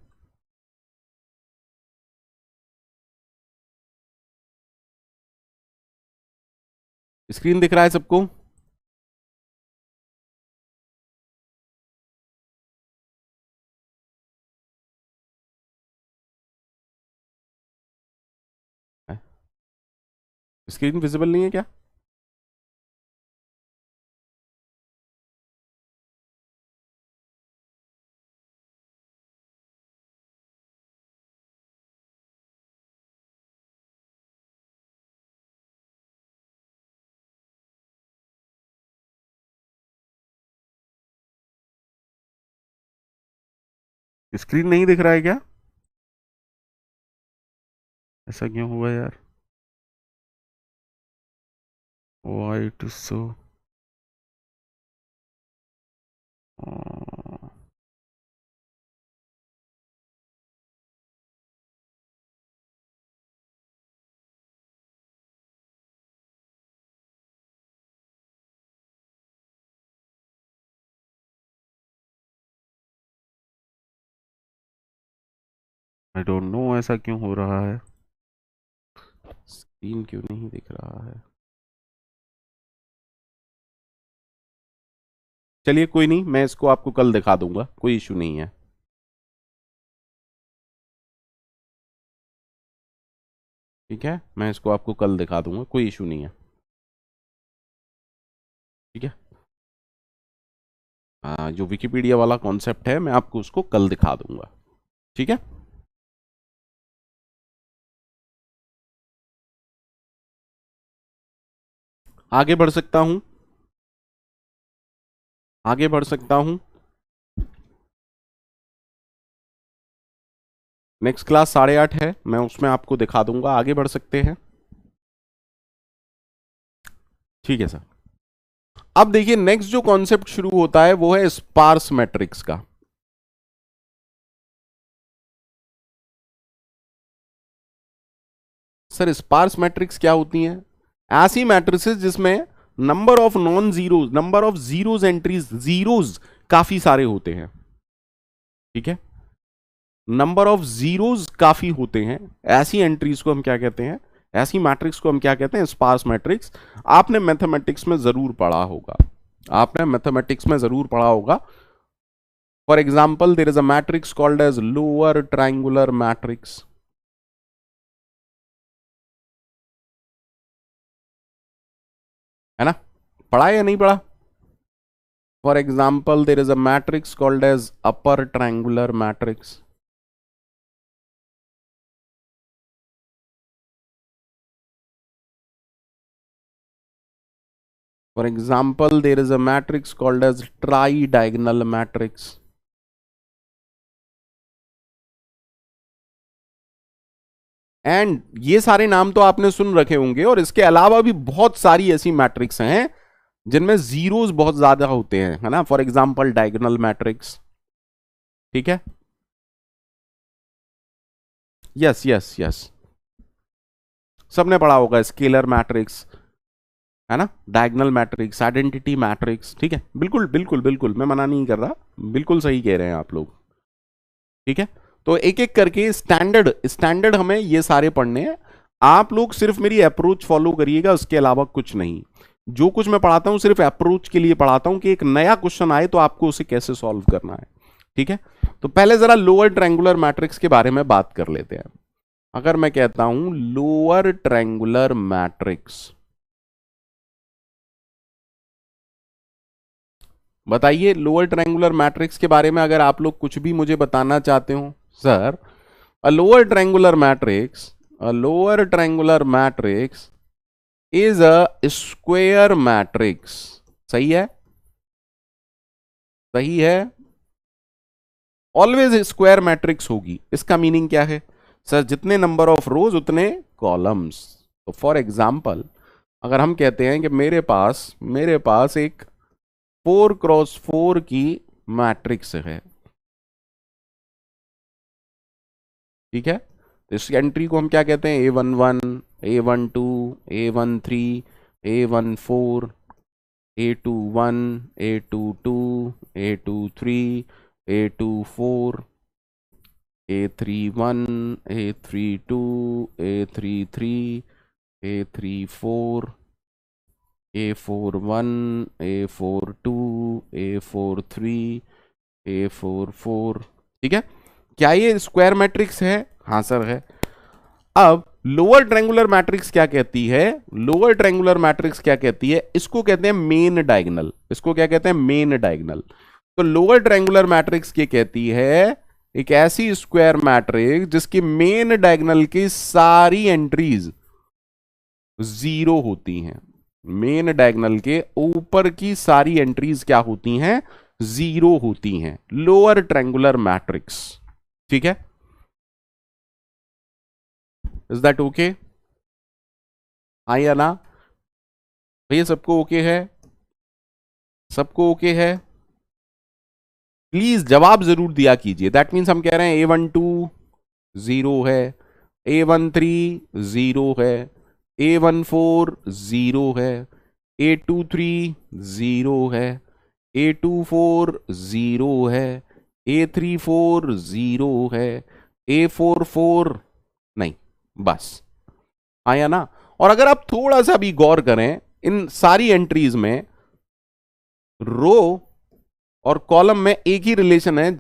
A: स्क्रीन दिख रहा है सबको? स्क्रीन विजिबल नहीं है क्या? स्क्रीन नहीं दिख रहा है क्या? ऐसा क्यों हुआ यार? White so I don't know ऐसा क्यों हो रहा है, स्क्रीन क्यों नहीं दिख रहा है। चलिए कोई नहीं, मैं इसको आपको कल दिखा दूंगा, कोई इशू नहीं है। ठीक है, मैं इसको आपको कल दिखा दूंगा, कोई इशू नहीं है। ठीक है, जो विकिपीडिया वाला कॉन्सेप्ट है मैं आपको उसको कल दिखा दूंगा। ठीक है, आगे बढ़ सकता हूं? आगे बढ़ सकता हूं? नेक्स्ट क्लास 8:30 है, मैं उसमें आपको दिखा दूंगा, आगे बढ़ सकते हैं? ठीक है सर। अब देखिए नेक्स्ट जो कॉन्सेप्ट शुरू होता है वो है स्पार्स मैट्रिक्स का। सर स्पार्स मैट्रिक्स क्या होती हैं? ऐसी मैट्रिसेस जिसमें number of non zeros, number of zeros entries, zeros काफी सारे होते हैं। ठीक है, नंबर ऑफ जीरोज काफी होते हैं, ऐसी एंट्रीज को हम क्या कहते हैं, ऐसी मैट्रिक्स को हम क्या कहते हैं, स्पार्स मैट्रिक्स। आपने मैथमेटिक्स में जरूर पढ़ा होगा, आपने मैथमेटिक्स में जरूर पढ़ा होगा। For example there is a matrix called as lower triangular matrix. है ना, पढ़ा या नहीं पढ़ा? For example there is a matrix called as upper triangular matrix. For example, there is a matrix called as tri-diagonal matrix. And ये सारे नाम तो आपने सुन रखे होंगे, और इसके अलावा भी बहुत सारी ऐसी मैट्रिक्स हैं जिनमें जीरोस बहुत ज्यादा होते हैं, है ना। For example diagonal matrix. ठीक है, यस यस यस, सबने पढ़ा होगा स्केलर मैट्रिक्स, है ना, डायगोनल मैट्रिक्स, आइडेंटिटी मैट्रिक्स। ठीक है, बिल्कुल बिल्कुल बिल्कुल, मैं मना नहीं कर रहा, बिल्कुल सही कह रहे हैं आप लोग। ठीक है, तो एक एक करके स्टैंडर्ड स्टैंडर्ड हमें ये सारे पढ़ने हैं। आप लोग सिर्फ मेरी अप्रोच फॉलो करिएगा, उसके अलावा कुछ नहीं। जो कुछ मैं पढ़ाता हूं सिर्फ अप्रोच के लिए पढ़ाता हूं, कि एक नया क्वेश्चन आए तो आपको उसे कैसे सॉल्व करना है। ठीक है, तो पहले जरा लोअर ट्रायंगुलर मैट्रिक्स के बारे में बात कर लेते हैं। अगर मैं कहता हूं लोअर ट्रायंगुलर मैट्रिक्स, बताइए लोअर ट्रायंगुलर मैट्रिक्स के बारे में अगर आप लोग कुछ भी मुझे बताना चाहते हो। Sir, a lower triangular matrix, a lower triangular matrix is a square matrix। सही है, सही है, ऑलवेज स्क्वायर मैट्रिक्स होगी। इसका मीनिंग क्या है? सर जितने नंबर ऑफ रोज उतने कॉलम्स। तो फॉर एग्जाम्पल अगर हम कहते हैं कि मेरे पास एक 4x4 की मैट्रिक्स है। ठीक है, तो इस एंट्री को हम क्या कहते हैं, A11, A12, A13, A14, A21, A22, A23, A24, A31, A32, A33, A34, A41, A42, A43, A44। ठीक है, क्या ये स्क्वायर मैट्रिक्स है? हाँ सर है। अब लोअर ट्रायंगुलर मैट्रिक्स क्या कहती है? लोअर ट्रायंगुलर मैट्रिक्स क्या कहती है? इसको कहते हैं मेन डायगोनल। इसको क्या कहते हैं? Main diagonal. तो लोअर ट्रायंगुलर मैट्रिक्स क्या कहती है? एक ऐसी स्क्वायर मैट्रिक्स जिसकी मेन डायगोनल की सारी एंट्रीज जीरो होती हैं। मेन डायगोनल के ऊपर की सारी एंट्रीज क्या होती हैं? जीरो होती हैं। Lower triangular matrix. ठीक है, इज दैट ओके? हाँ या ना? भैया सबको ओके है? सबको ओके है? प्लीज जवाब जरूर दिया कीजिए। दैट मीन्स हम कह रहे हैं A12 जीरो है, A13 जीरो है, A14 जीरो है, A23 जीरो है, A24 जीरो है, A34 जीरो है, A44 नहीं। बस, आया ना? और अगर आप थोड़ा सा भी गौर करें इन सारी एंट्रीज में, रो और कॉलम में एक ही रिलेशन है,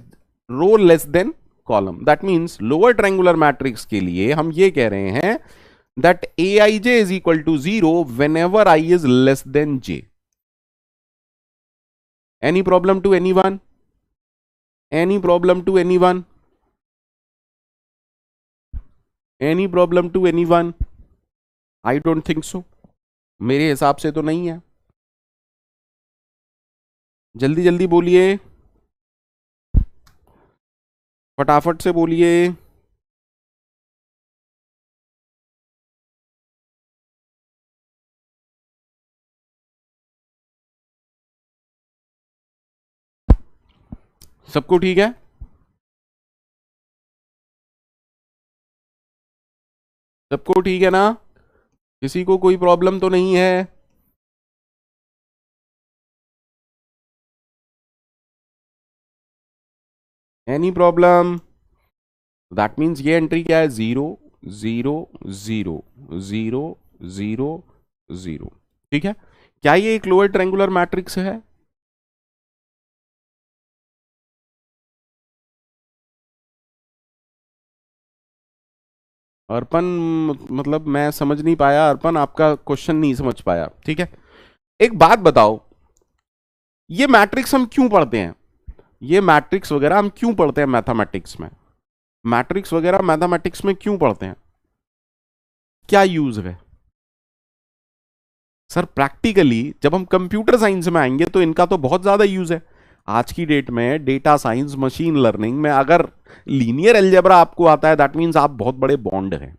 A: row less than column. That means lower triangular matrix के लिए हम ये कह रहे हैं that Aij is equal to 0 whenever i is less than j। Any problem to anyone? Any problem to anyone? Any problem to anyone? I don't think so, मेरे हिसाब से तो नहीं है। जल्दी जल्दी बोलिए, फटाफट से बोलिए। सबको ठीक है? सबको ठीक है ना? किसी को कोई प्रॉब्लम तो नहीं है? Any problem? दैट मीन्स ये एंट्री क्या है? 0 0 0 0 0 0। ठीक है, क्या ये एक लोअर ट्रायंगुलर मैट्रिक्स है? अर्पण, मतलब मैं समझ नहीं पाया अर्पण, आपका क्वेश्चन नहीं समझ पाया। ठीक है, एक बात बताओ, ये मैट्रिक्स हम क्यों पढ़ते हैं? ये मैट्रिक्स वगैरह हम क्यों पढ़ते हैं मैथमेटिक्स में? मैट्रिक्स वगैरह मैथमेटिक्स में क्यों पढ़ते हैं? क्या यूज है? सर प्रैक्टिकली जब हम कंप्यूटर साइंस में आएंगे तो इनका तो बहुत ज्यादा यूज है। आज की डेट में डेटा साइंस, मशीन लर्निंग में अगर लीनियर अलजेब्रा आपको आता है, दैट मीन्स आप बहुत बड़े बॉन्ड हैं।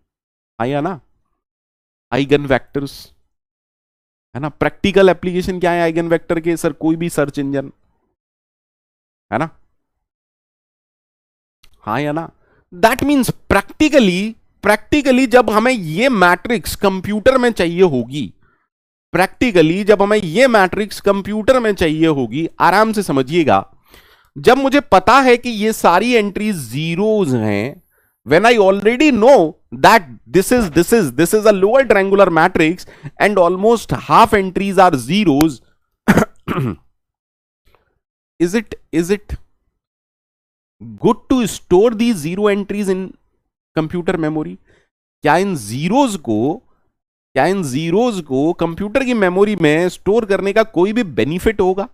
A: आया ना? आइगन वेक्टर्स, है ना? प्रैक्टिकल एप्लीकेशन क्या है आइगन वेक्टर के? सर कोई भी सर्च इंजन, है ना? हाँ या ना? दैट मीन्स प्रैक्टिकली, प्रैक्टिकली जब हमें ये मैट्रिक्स कंप्यूटर में चाहिए होगी, प्रैक्टिकली जब हमें ये मैट्रिक्स कंप्यूटर में चाहिए होगी, आराम से समझिएगा, जब मुझे पता है कि ये सारी एंट्रीज जीरोज हैं, when I already know that this is a lower triangular matrix and almost half entries are zeros, is it good to store these zero entries in computer memory? क्या इन जीरोज को, क्या इन zeros को computer की memory में store करने का कोई भी बेनिफिट होगा?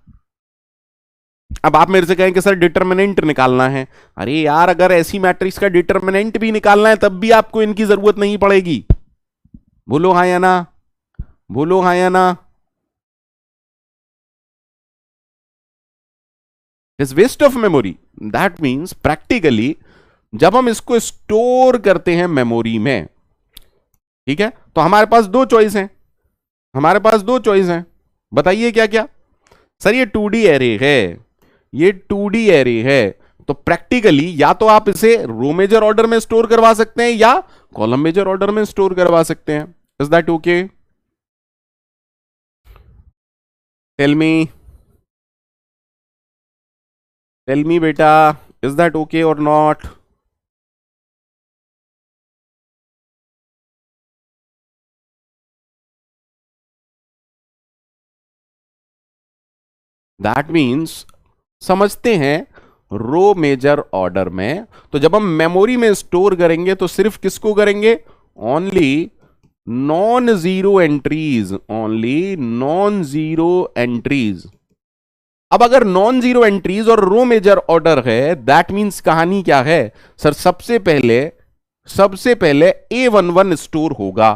A: अब आप मेरे से कहें कि सर डिटरमिनेंट निकालना है। अरे यार, अगर ऐसी मैट्रिक्स का डिटरमिनेंट भी निकालना है तब भी आपको इनकी जरूरत नहीं पड़ेगी। बोलो हाँ या ना? बोलो हाँ या ना? Is waste of memory. That means practically जब हम इसको स्टोर करते हैं मेमोरी में, ठीक है, तो हमारे पास दो चॉइस हैं, हमारे पास दो चॉइस हैं। बताइए क्या क्या? सर ये 2D एरे है, ये 2D एरे है, तो प्रैक्टिकली या तो आप इसे रो मेजर ऑर्डर में स्टोर करवा सकते हैं या कॉलम मेजर ऑर्डर में स्टोर करवा सकते हैं। Is that okay? Tell me बेटा, इज दैट ओके और नॉट? दैट मीन्स समझते हैं रो मेजर ऑर्डर में, तो जब हम मेमोरी में स्टोर करेंगे तो सिर्फ किसको करेंगे? Only non zero entries, only non zero entries. अब अगर नॉन जीरो एंट्रीज और रो मेजर ऑर्डर है, दैट मीन्स कहानी क्या है? सर सबसे पहले A11 स्टोर होगा,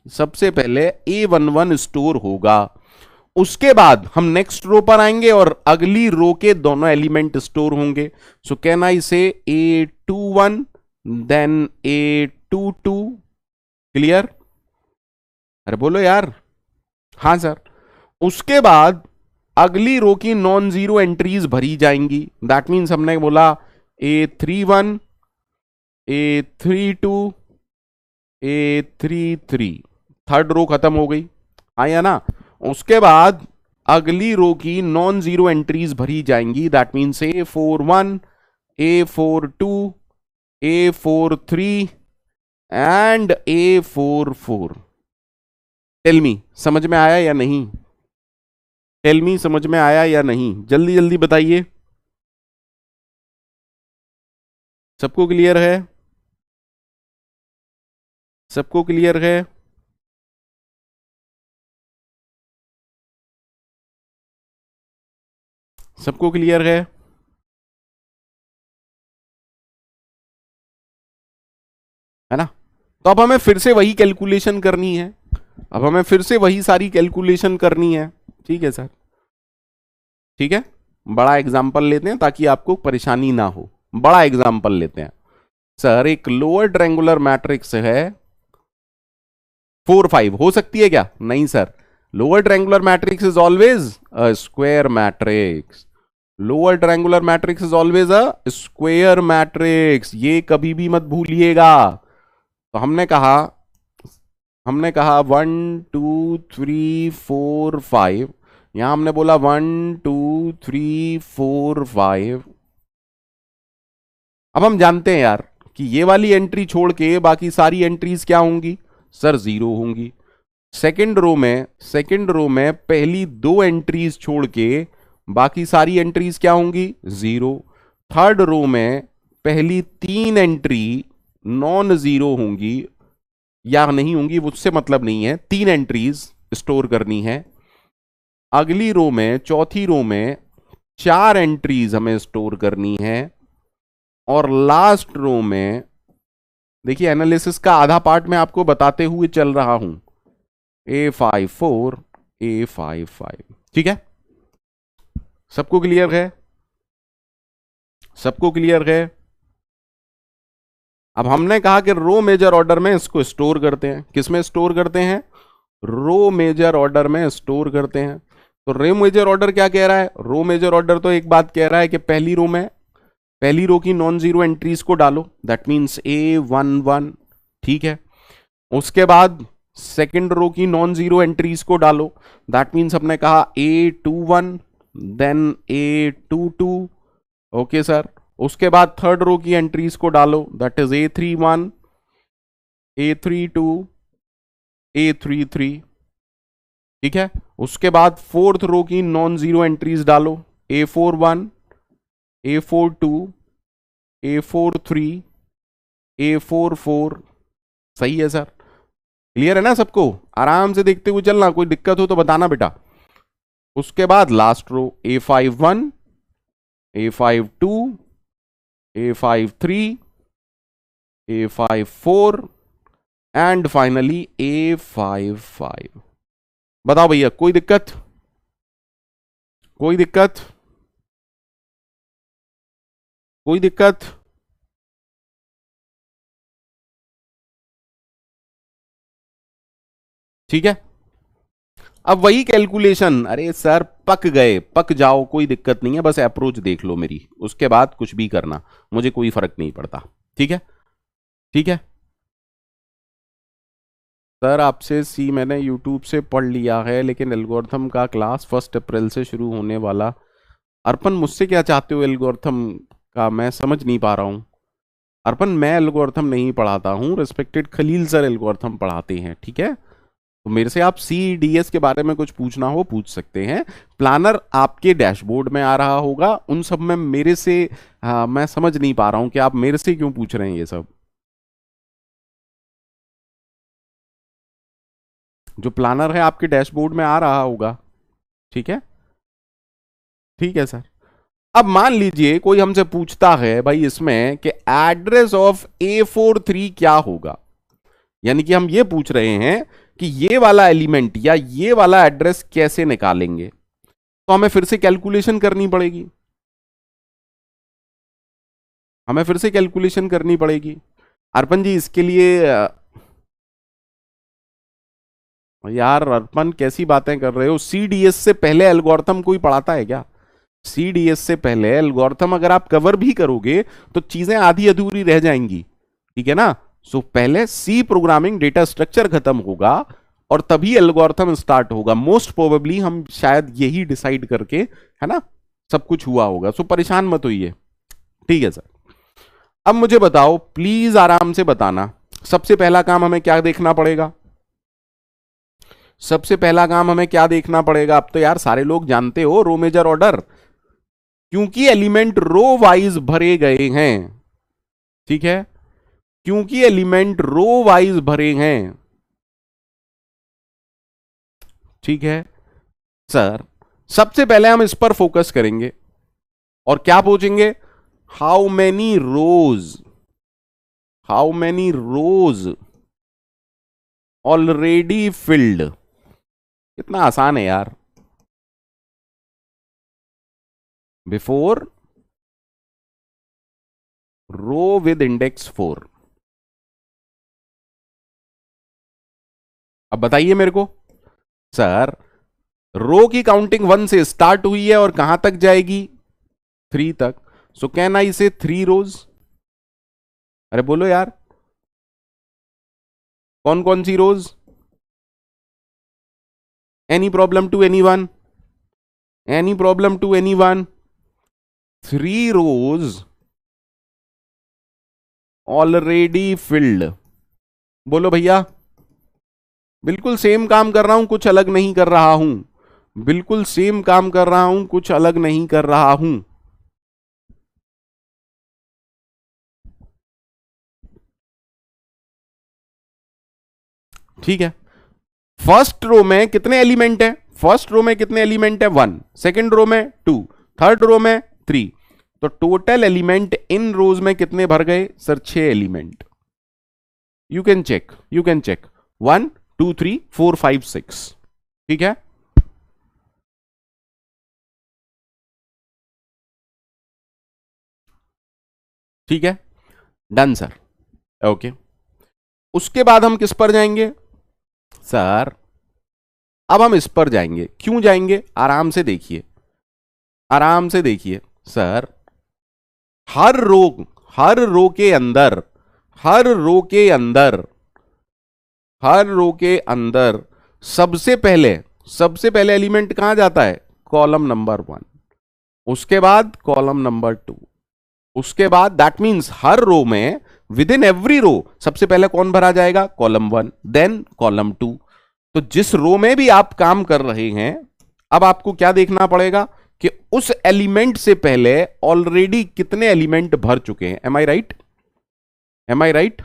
A: सबसे पहले A11 स्टोर होगा, उसके बाद हम नेक्स्ट रो पर आएंगे और अगली रो के दोनों एलिमेंट स्टोर होंगे। सो कैन आई से A21 देन A22? क्लियर? अरे बोलो यार। हाँ सर। उसके बाद अगली रो की नॉन जीरो एंट्रीज भरी जाएंगी। दैट मीन्स हमने बोला A31, A32, A33, third row खत्म हो गई। आया ना? उसके बाद अगली रो की नॉन जीरो एंट्रीज भरी जाएंगी। That means A41, A42, A43 and A44। Tell me समझ में आया या नहीं? टेल मी समझ में आया या नहीं? जल्दी जल्दी बताइए। सबको क्लियर है? सबको क्लियर है? सबको क्लियर है ना? तो अब हमें फिर से वही कैलकुलेशन करनी है, अब हमें फिर से वही सारी कैलकुलेशन करनी है। ठीक है सर? ठीक है, बड़ा एग्जाम्पल लेते हैं ताकि आपको परेशानी ना हो। बड़ा एग्जाम्पल लेते हैं। सर एक लोअर ट्रायंगुलर मैट्रिक्स है 4 5, हो सकती है क्या? नहीं sir, lower triangular matrix is always a square matrix. Lower triangular matrix is always a square matrix, ये कभी भी मत भूलिएगा। तो हमने कहा 1 2 3 4 5, यहां हमने बोला 1 2 3 4 5। अब हम जानते हैं यार कि ये वाली एंट्री छोड़ के बाकी सारी एंट्रीज क्या होंगी सर, जीरो होंगी। सेकंड रो में पहली दो एंट्रीज छोड़ के बाकी सारी एंट्रीज क्या होंगी, जीरो। थर्ड रो में पहली तीन एंट्री नॉन जीरो होंगी या नहीं होंगी, उससे मतलब नहीं है, तीन एंट्रीज स्टोर करनी है। अगली रो में, चौथी रो में चार एंट्रीज हमें स्टोर करनी है। और लास्ट रो में देखिए, एनालिसिस का आधा पार्ट मैं आपको बताते हुए चल रहा हूं, A54 A55। ठीक है, सबको क्लियर है? सबको क्लियर है? अब हमने कहा कि रो मेजर ऑर्डर में इसको स्टोर करते हैं। किसमें स्टोर करते हैं? रो मेजर ऑर्डर में स्टोर करते हैं। तो रो मेजर ऑर्डर क्या कह रहा है? रो मेजर ऑर्डर तो एक बात कह रहा है कि पहली रो की नॉन जीरो एंट्रीज को डालो, दैट मीन्स A11। ठीक है, उसके बाद सेकेंड रो की नॉन जीरो एंट्रीज को डालो, दैट मीन्स हमने कहा A21 then A22। Okay sir, उसके बाद थर्ड रो की एंट्रीज को डालो, that is A31 A32 A33। ठीक है, उसके बाद फोर्थ रो की नॉन जीरो एंट्रीज डालो, A41 A42 A43 A44। सही है सर, क्लियर है ना सबको? आराम से देखते हुए चलना, कोई दिक्कत हो तो बताना बेटा। उसके बाद last row A51 A52 A53 A54 and finally A55। बताओ भैया, कोई दिक्कत? कोई दिक्कत? कोई दिक्कत? ठीक है, अब वही कैलकुलेशन। अरे सर पक गए, पक जाओ, कोई दिक्कत नहीं है, बस अप्रोच देख लो मेरी, उसके बाद कुछ भी करना, मुझे कोई फर्क नहीं पड़ता। ठीक है, ठीक है सर, आपसे सी मैंने यूट्यूब से पढ़ लिया है, लेकिन एल्गोरिथम का क्लास 1 अप्रैल से शुरू होने वाला। अर्पण, मुझसे क्या चाहते हो एल्गोरिथम का? मैं समझ नहीं पा रहा हूं। अर्पण, मैं एल्गोरिथम नहीं पढ़ाता हूं, रिस्पेक्टेड खलील सर एल्गोरिथम पढ़ाते हैं। ठीक है, तो मेरे से आप CDS के बारे में कुछ पूछना हो पूछ सकते हैं। प्लानर आपके डैशबोर्ड में आ रहा होगा, उन सब में मेरे से मैं समझ नहीं पा रहा हूं कि आप मेरे से क्यों पूछ रहे हैं ये सब। जो प्लानर है आपके डैशबोर्ड में आ रहा होगा। ठीक है, ठीक है सर। अब मान लीजिए कोई हमसे पूछता है भाई इसमें कि एड्रेस ऑफ A43 क्या होगा, यानी कि हम ये पूछ रहे हैं कि ये वाला एलिमेंट या ये वाला एड्रेस कैसे निकालेंगे, तो हमें फिर से कैलकुलेशन करनी पड़ेगी। हमें फिर से कैलकुलेशन करनी पड़ेगी। अर्पण जी, इसके लिए यार अर्पण कैसी बातें कर रहे हो? CDS से पहले एल्गोरिथम कोई पढ़ाता है क्या? CDS से पहले एल्गोरिथम अगर आप कवर भी करोगे तो चीजें आधी अधूरी रह जाएंगी। ठीक है ना? सो पहले सी प्रोग्रामिंग डेटा स्ट्रक्चर खत्म होगा और तभी एल्गोरिथम स्टार्ट होगा। मोस्ट प्रोबेबली हम शायद यही डिसाइड करके, है ना, सब कुछ हुआ होगा। सो परेशान मत होइए। ठीक है सर, अब मुझे बताओ, प्लीज आराम से बताना, सबसे पहला काम हमें क्या देखना पड़ेगा? सबसे पहला काम हमें क्या देखना पड़ेगा? अब तो यार सारे लोग जानते हो रो मेजर ऑर्डर, क्योंकि एलिमेंट रो वाइज भरे गए हैं। ठीक है, क्योंकि एलिमेंट रो वाइज भरे हैं। ठीक है सर, सबसे पहले हम इस पर फोकस करेंगे और क्या पूछेंगे? How many rows, how many rows already filled. कितना आसान है यार। Before row with index 4। अब बताइए मेरे को सर, रो की काउंटिंग 1 से स्टार्ट हुई है और कहां तक जाएगी? 3 तक. सो कैन आई से 3 रोज? अरे बोलो यार, कौन कौन सी rows? Any problem to anyone? Any problem to anyone? 3 rows already filled. बोलो भैया. बिल्कुल सेम काम कर रहा हूं, कुछ अलग नहीं कर रहा हूं. बिल्कुल सेम काम कर रहा हूं, कुछ अलग नहीं कर रहा हूं. ठीक है. फर्स्ट रो में कितने एलिमेंट है? फर्स्ट रो में कितने एलिमेंट है? 1. सेकेंड रो में 2. थर्ड रो में 3. तो टोटल एलिमेंट इन रोज में कितने भर गए sir? 6 element. You can check, you can check. 1 2 3 4 5 6. ठीक है. ठीक है, डन सर. ओके. उसके बाद हम किस पर जाएंगे सर? अब हम इस पर जाएंगे. क्यों जाएंगे? आराम से देखिए, आराम से देखिए सर. हर रो, हर रो के अंदर, हर रो के अंदर, हर रो के अंदर सबसे पहले, सबसे पहले एलिमेंट कहां जाता है? Column number 1. उसके बाद कॉलम नंबर 2. उसके बाद दैट मींस हर रो में, विद इन एवरी रो सबसे पहले कौन भरा जाएगा? Column 1, then column 2. तो जिस रो में भी आप काम कर रहे हैं, अब आपको क्या देखना पड़ेगा कि उस एलिमेंट से पहले ऑलरेडी कितने एलिमेंट भर चुके हैं. Am I right? Am I right?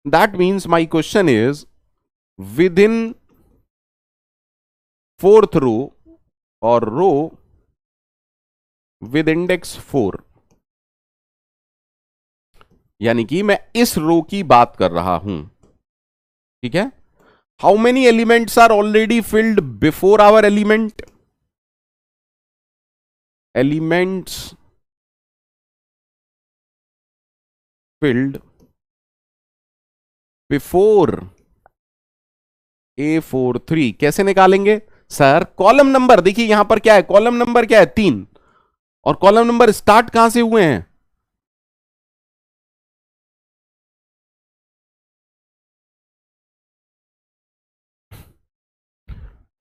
A: That means my question is within fourth row और रो विद इंडेक्स 4, यानी कि मैं इस रो की बात कर रहा हूं. ठीक है. How many elements are already filled before our element? Elements filled before A43 कैसे निकालेंगे सर? कॉलम नंबर देखिए, यहां पर क्या है? कॉलम नंबर क्या है? 3. और कॉलम नंबर स्टार्ट कहां से हुए हैं?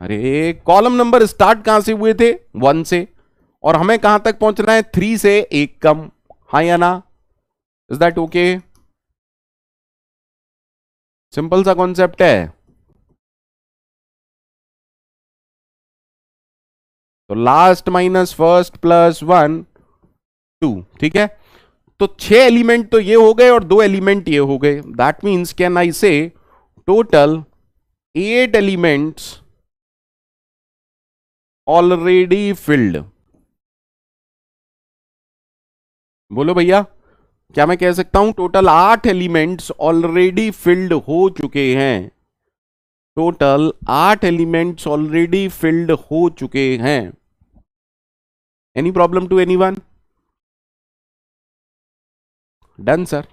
A: अरे कॉलम नंबर स्टार्ट कहां से हुए थे? 1 से. और हमें कहां तक पहुंचना है? 3 से 1 कम. हाँ या ना? Is that okay? सिंपल सा कॉन्सेप्ट है. तो लास्ट माइनस फर्स्ट प्लस 1 2. ठीक है. तो 6 एलिमेंट तो ये हो गए और 2 एलिमेंट ये हो गए. दैट मीन्स कैन आई से टोटल 8 एलिमेंट्स ऑलरेडी फिल्ड. बोलो भैया, क्या मैं कह सकता हूं टोटल 8 एलिमेंट्स ऑलरेडी फिल्ड हो चुके हैं? टोटल 8 एलिमेंट्स ऑलरेडी फिल्ड हो चुके हैं. Any problem to anyone? Done sir.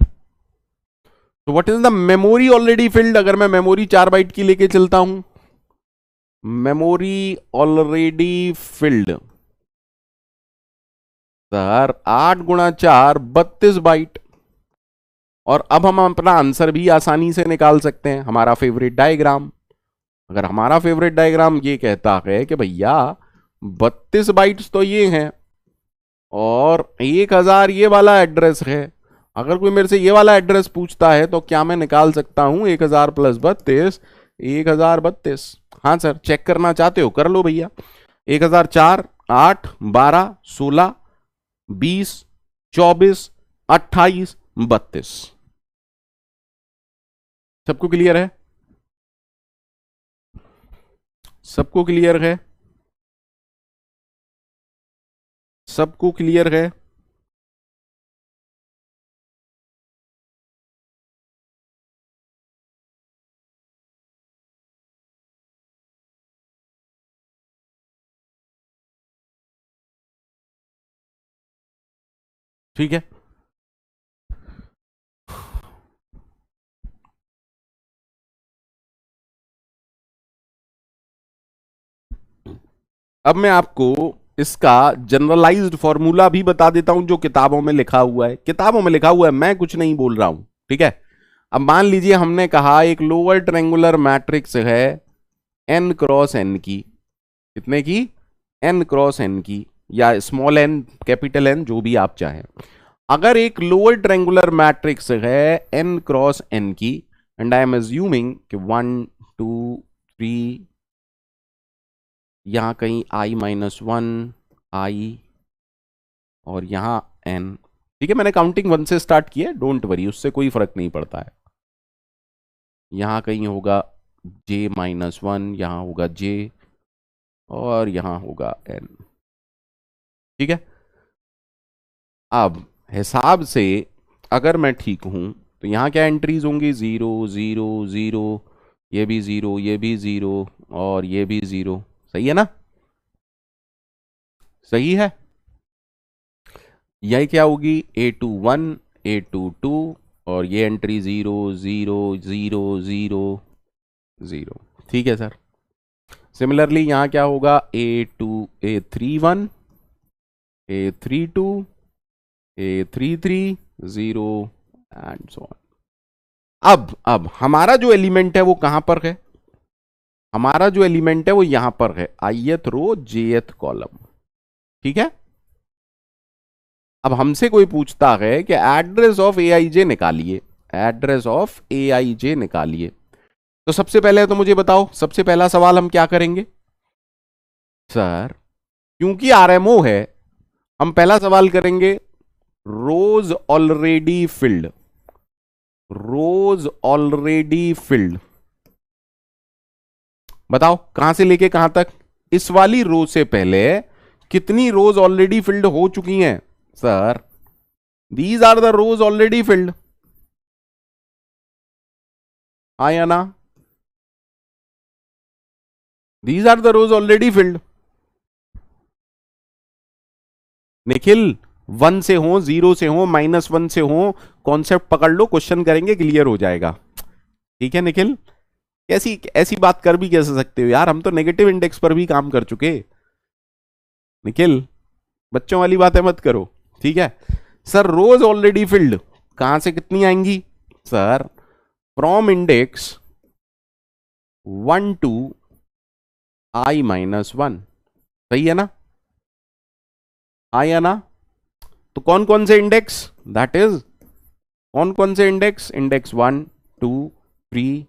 A: तो what is the memory already filled? अगर मैं मेमोरी 4 बाइट की लेके चलता हूं, मेमोरी ऑलरेडी फिल्ड सर 8 गुणा 4 32 बाइट. और अब हम अपना आंसर भी आसानी से निकाल सकते हैं. हमारा फेवरेट डायग्राम, अगर हमारा फेवरेट डायग्राम ये कहता है कि भैया 32 बाइट्स तो ये हैं और 1000 ये वाला एड्रेस है, अगर कोई मेरे से ये वाला एड्रेस पूछता है तो क्या मैं निकाल सकता हूं 1000 प्लस 32? 1032. हाँ सर, चेक करना चाहते हो कर लो भैया. 1004 8 12 16 20 24 28 32. सबको क्लियर है? सबको क्लियर है? सबको क्लियर है? ठीक है. अब मैं आपको इसका जनरलाइज्ड फॉर्मूला भी बता देता हूं जो किताबों में लिखा हुआ है। किताबों में लिखा हुआ है, मैं कुछ नहीं बोल रहा हूं, ठीक है। अब मान लीजिए हमने कहा एक लोअर ट्रायंगुलर मैट्रिक्स है n क्रॉस n की, कितने की, n क्रॉस n की, या स्मॉल n कैपिटल N जो भी आप चाहें। अगर एक लोअर ट्रायंगुलर मैट्रिक्स है n क्रॉस n की, एंड आई एम अज्यूमिंग कि 1 2 3, यहां कहीं i-1 i और यहां n, ठीक है। मैंने काउंटिंग 1 से स्टार्ट किया, डोंट वरी, उससे कोई फर्क नहीं पड़ता है। यहां कहीं होगा j-1, यहां होगा j और यहां होगा n, ठीक है। अब हिसाब से अगर मैं ठीक हूं तो यहां क्या एंट्रीज होंगी, 0 0 0, ये भी 0, ये भी 0 और ये भी 0, सही है ना, सही है। यह क्या होगी, A21 A22 और ये एंट्री 0 0 0 0 0, ठीक है सर। सिमिलरली यहां क्या होगा, A31 A32 A33 0 and so on. अब हमारा जो एलिमेंट है वो कहां पर है, हमारा जो एलिमेंट है वो यहां पर है, ith रो jth कॉलम, ठीक है। अब हमसे कोई पूछता है कि एड्रेस ऑफ aij निकालिए, एड्रेस ऑफ aij निकालिए, तो सबसे पहले तो मुझे बताओ, सबसे पहला सवाल हम क्या करेंगे सर, क्योंकि आरएमओ है, हम पहला सवाल करेंगे रोज ऑलरेडी फिल्ड, रोज ऑलरेडी फिल्ड, बताओ कहां से लेके कहां तक, इस वाली रो से पहले कितनी रोज ऑलरेडी फिल्ड हो चुकी हैं sir, these are the rows already filled, हाँ या ना, these are the rows already filled. Nikhil 1 से हो, 0 से हो, -1 से हो, कॉन्सेप्ट पकड़ लो, क्वेश्चन करेंगे क्लियर हो जाएगा, ठीक है निखिल। कैसी ऐसी बात कर भी कैसे सकते हो यार, हम तो नेगेटिव इंडेक्स पर भी काम कर चुके निखिल, बच्चों वाली बातें मत करो, ठीक है। सर रोज ऑलरेडी फिल्ड कहां से कितनी आएंगी sir, from index 1 to i-1, सही है ना, हाँ या ना। तो कौन कौन से इंडेक्स, दैट इज कौन कौन से index, index 1 2 3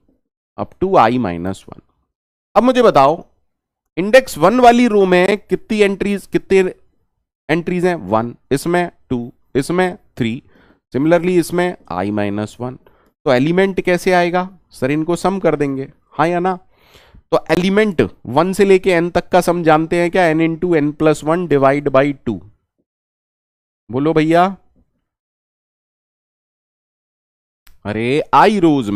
A: to to i-1। अब मुझे बताओ इंडेक्स 1 वाली रो में कितनी एंट्रीज हैं, 1, इसमें 2, इसमें 3, सिमिलरली इसमें i-1। तो एलिमेंट कैसे आएगा सर, इनको सम कर देंगे, हाँ या ना। तो एलिमेंट 1 से लेके n तक का सम जानते हैं क्या, n into n+1 divide by 2, बोलो भैया। अरे आई रोज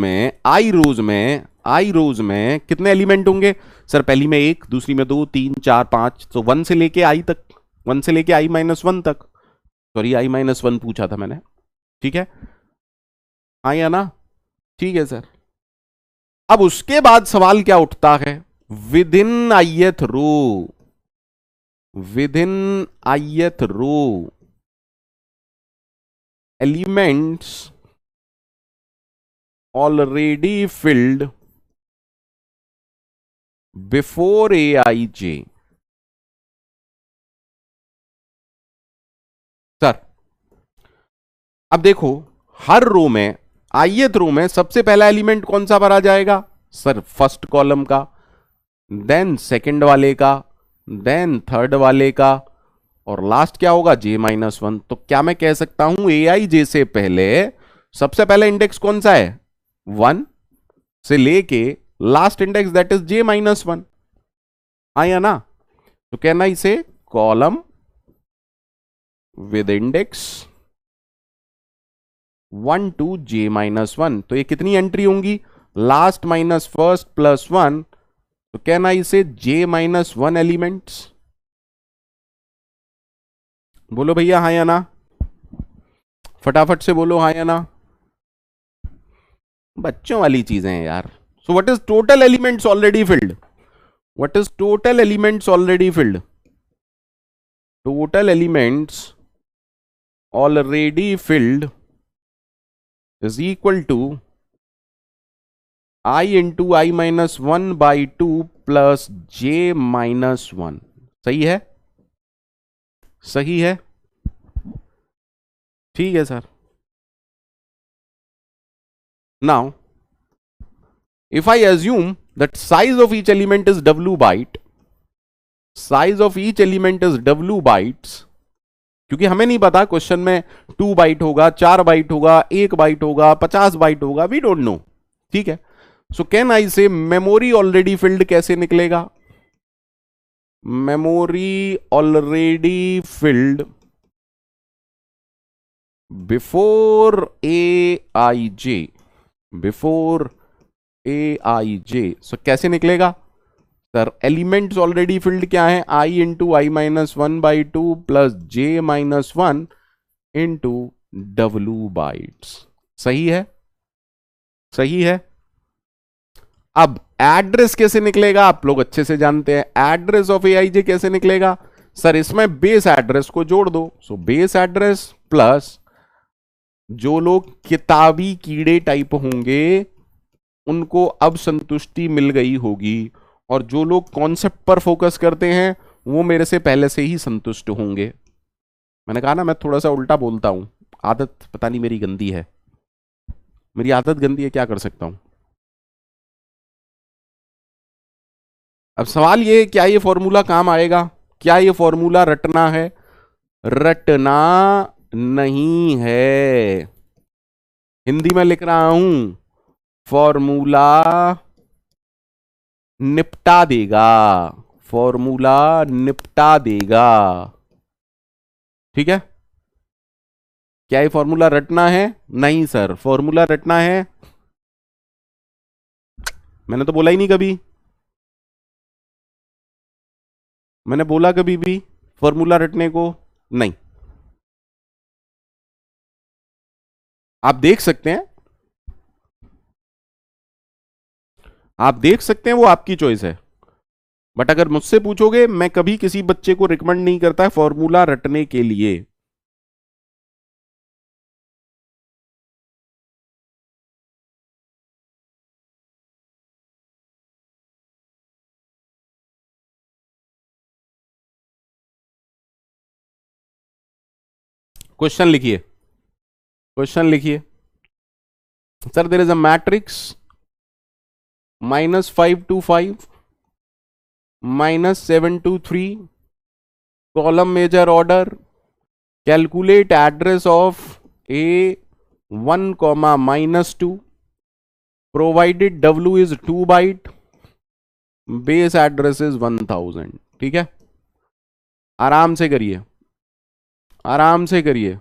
A: में कितने एलिमेंट होंगे सर, पहली में 1, दूसरी में 2 3 4 5, तो 1 से लेके i तक, 1 से लेके i-1 तक, सॉरी i-1 पूछा था मैंने, ठीक है, हाँ या ना, ठीक है सर। अब उसके बाद सवाल क्या उठता है, within ith row, within ith row elements already filled before aij, sir अब देखो हर रो में, ith रो में सबसे पहला एलिमेंट कौन सा भरा जाएगा सर, फर्स्ट कॉलम का, देन सेकंड वाले का, देन थर्ड वाले का, और लास्ट क्या होगा j-1। तो क्या मैं कह सकता हूं aij से पहले सबसे पहला इंडेक्स कौन सा है, 1 से लेके last index that is j-1, हाँ या ना। तो कहना इसे column with index 1 to j-1। तो ये कितनी एंट्री होंगी, लास्ट माइनस फर्स्ट प्लस 1, तो कहना इसे j-1 एलिमेंट्स, बोलो भैया हाँ या ना, फटाफट से बोलो हाँ या ना, बच्चों वाली चीजें हैं यार। So what is total elements already field, what is total elements already field, total elements already filled is equal to I into I minus 1 by 2 plus j minus 1. सही है, सही है, ठीक है sir. Now, if I assume that size of each element is w byte, size of each element is w bytes, क्योंकि हमें नहीं पता क्वेश्चन में 2 बाइट होगा, 4 बाइट होगा, 1 बाइट होगा, 50 बाइट होगा, वी डोंट नो. ठीक है. सो कैन आई से मेमोरी ऑलरेडी फिल्ड कैसे निकलेगा? Memory already filled before a i j, before a i j. So कैसे निकलेगा सर? एलिमेंट्स ऑलरेडी फिल्ड क्या है? I into i minus 1 by 2 plus j minus 1 into डब्ल्यू bytes. सही है, सही है. अब एड्रेस कैसे निकलेगा? आप लोग अच्छे से जानते हैं. एड्रेस ऑफ ए आई जे कैसे निकलेगा सर? इसमें बेस एड्रेस को जोड़ दो. सो बेस एड्रेस प्लस जो लोग किताबी कीड़े टाइप होंगे उनको अब संतुष्टि मिल गई होगी, और जो लोग कॉन्सेप्ट पर फोकस करते हैं वो मेरे से पहले से ही संतुष्ट होंगे. मैंने कहा ना, मैं थोड़ा सा उल्टा बोलता हूं. आदत पता नहीं मेरी गंदी है, मेरी आदत गंदी है, क्या कर सकता हूं. अब सवाल ये, क्या ये फॉर्मूला काम आएगा? क्या ये फॉर्मूला रटना है? रटना नहीं है. हिंदी में लिख रहा हूं, फॉर्मूला निपटा देगा, फॉर्मूला निपटा देगा. ठीक है. क्या ये फॉर्मूला रटना है? नहीं सर. फॉर्मूला रटना है? मैंने तो बोला ही नहीं कभी. मैंने बोला कभी भी फॉर्मूला रटने को? नहीं. आप देख सकते हैं, आप देख सकते हैं, वो आपकी चॉइस है. बट अगर मुझसे पूछोगे, मैं कभी किसी बच्चे को रिकमेंड नहीं करता है फॉर्मूला रटने के लिए. क्वेश्चन लिखिए, क्वेश्चन लिखिए. Sir there is a matrix -5 to 5, -7 to 3, column major order. Calculate address of A1, -2, provided W is 2 byte, base address is 1000. ठीक है. आराम से करिए, आराम से करिए.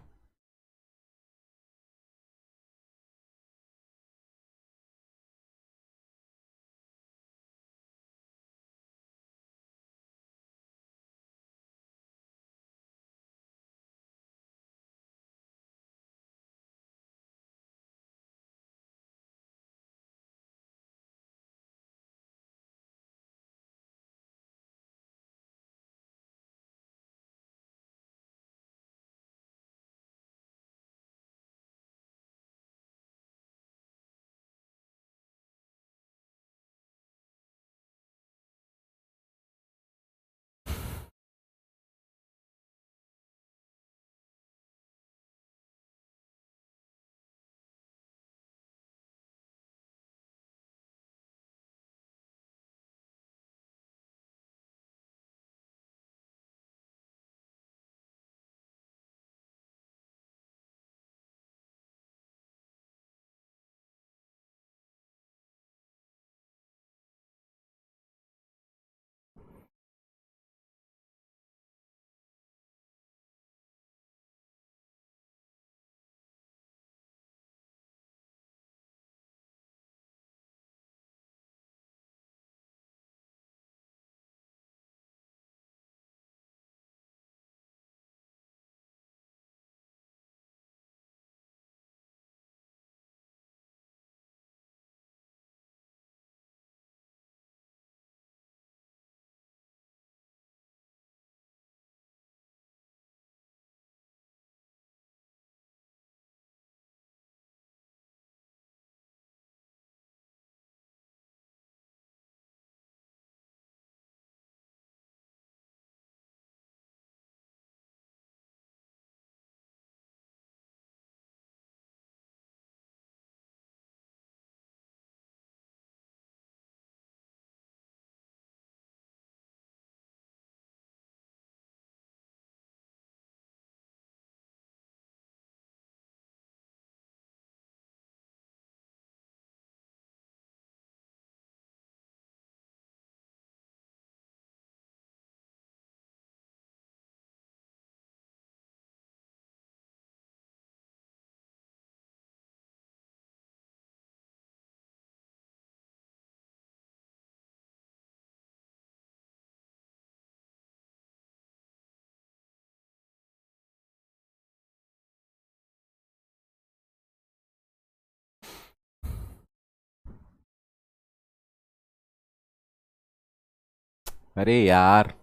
A: अरे यार,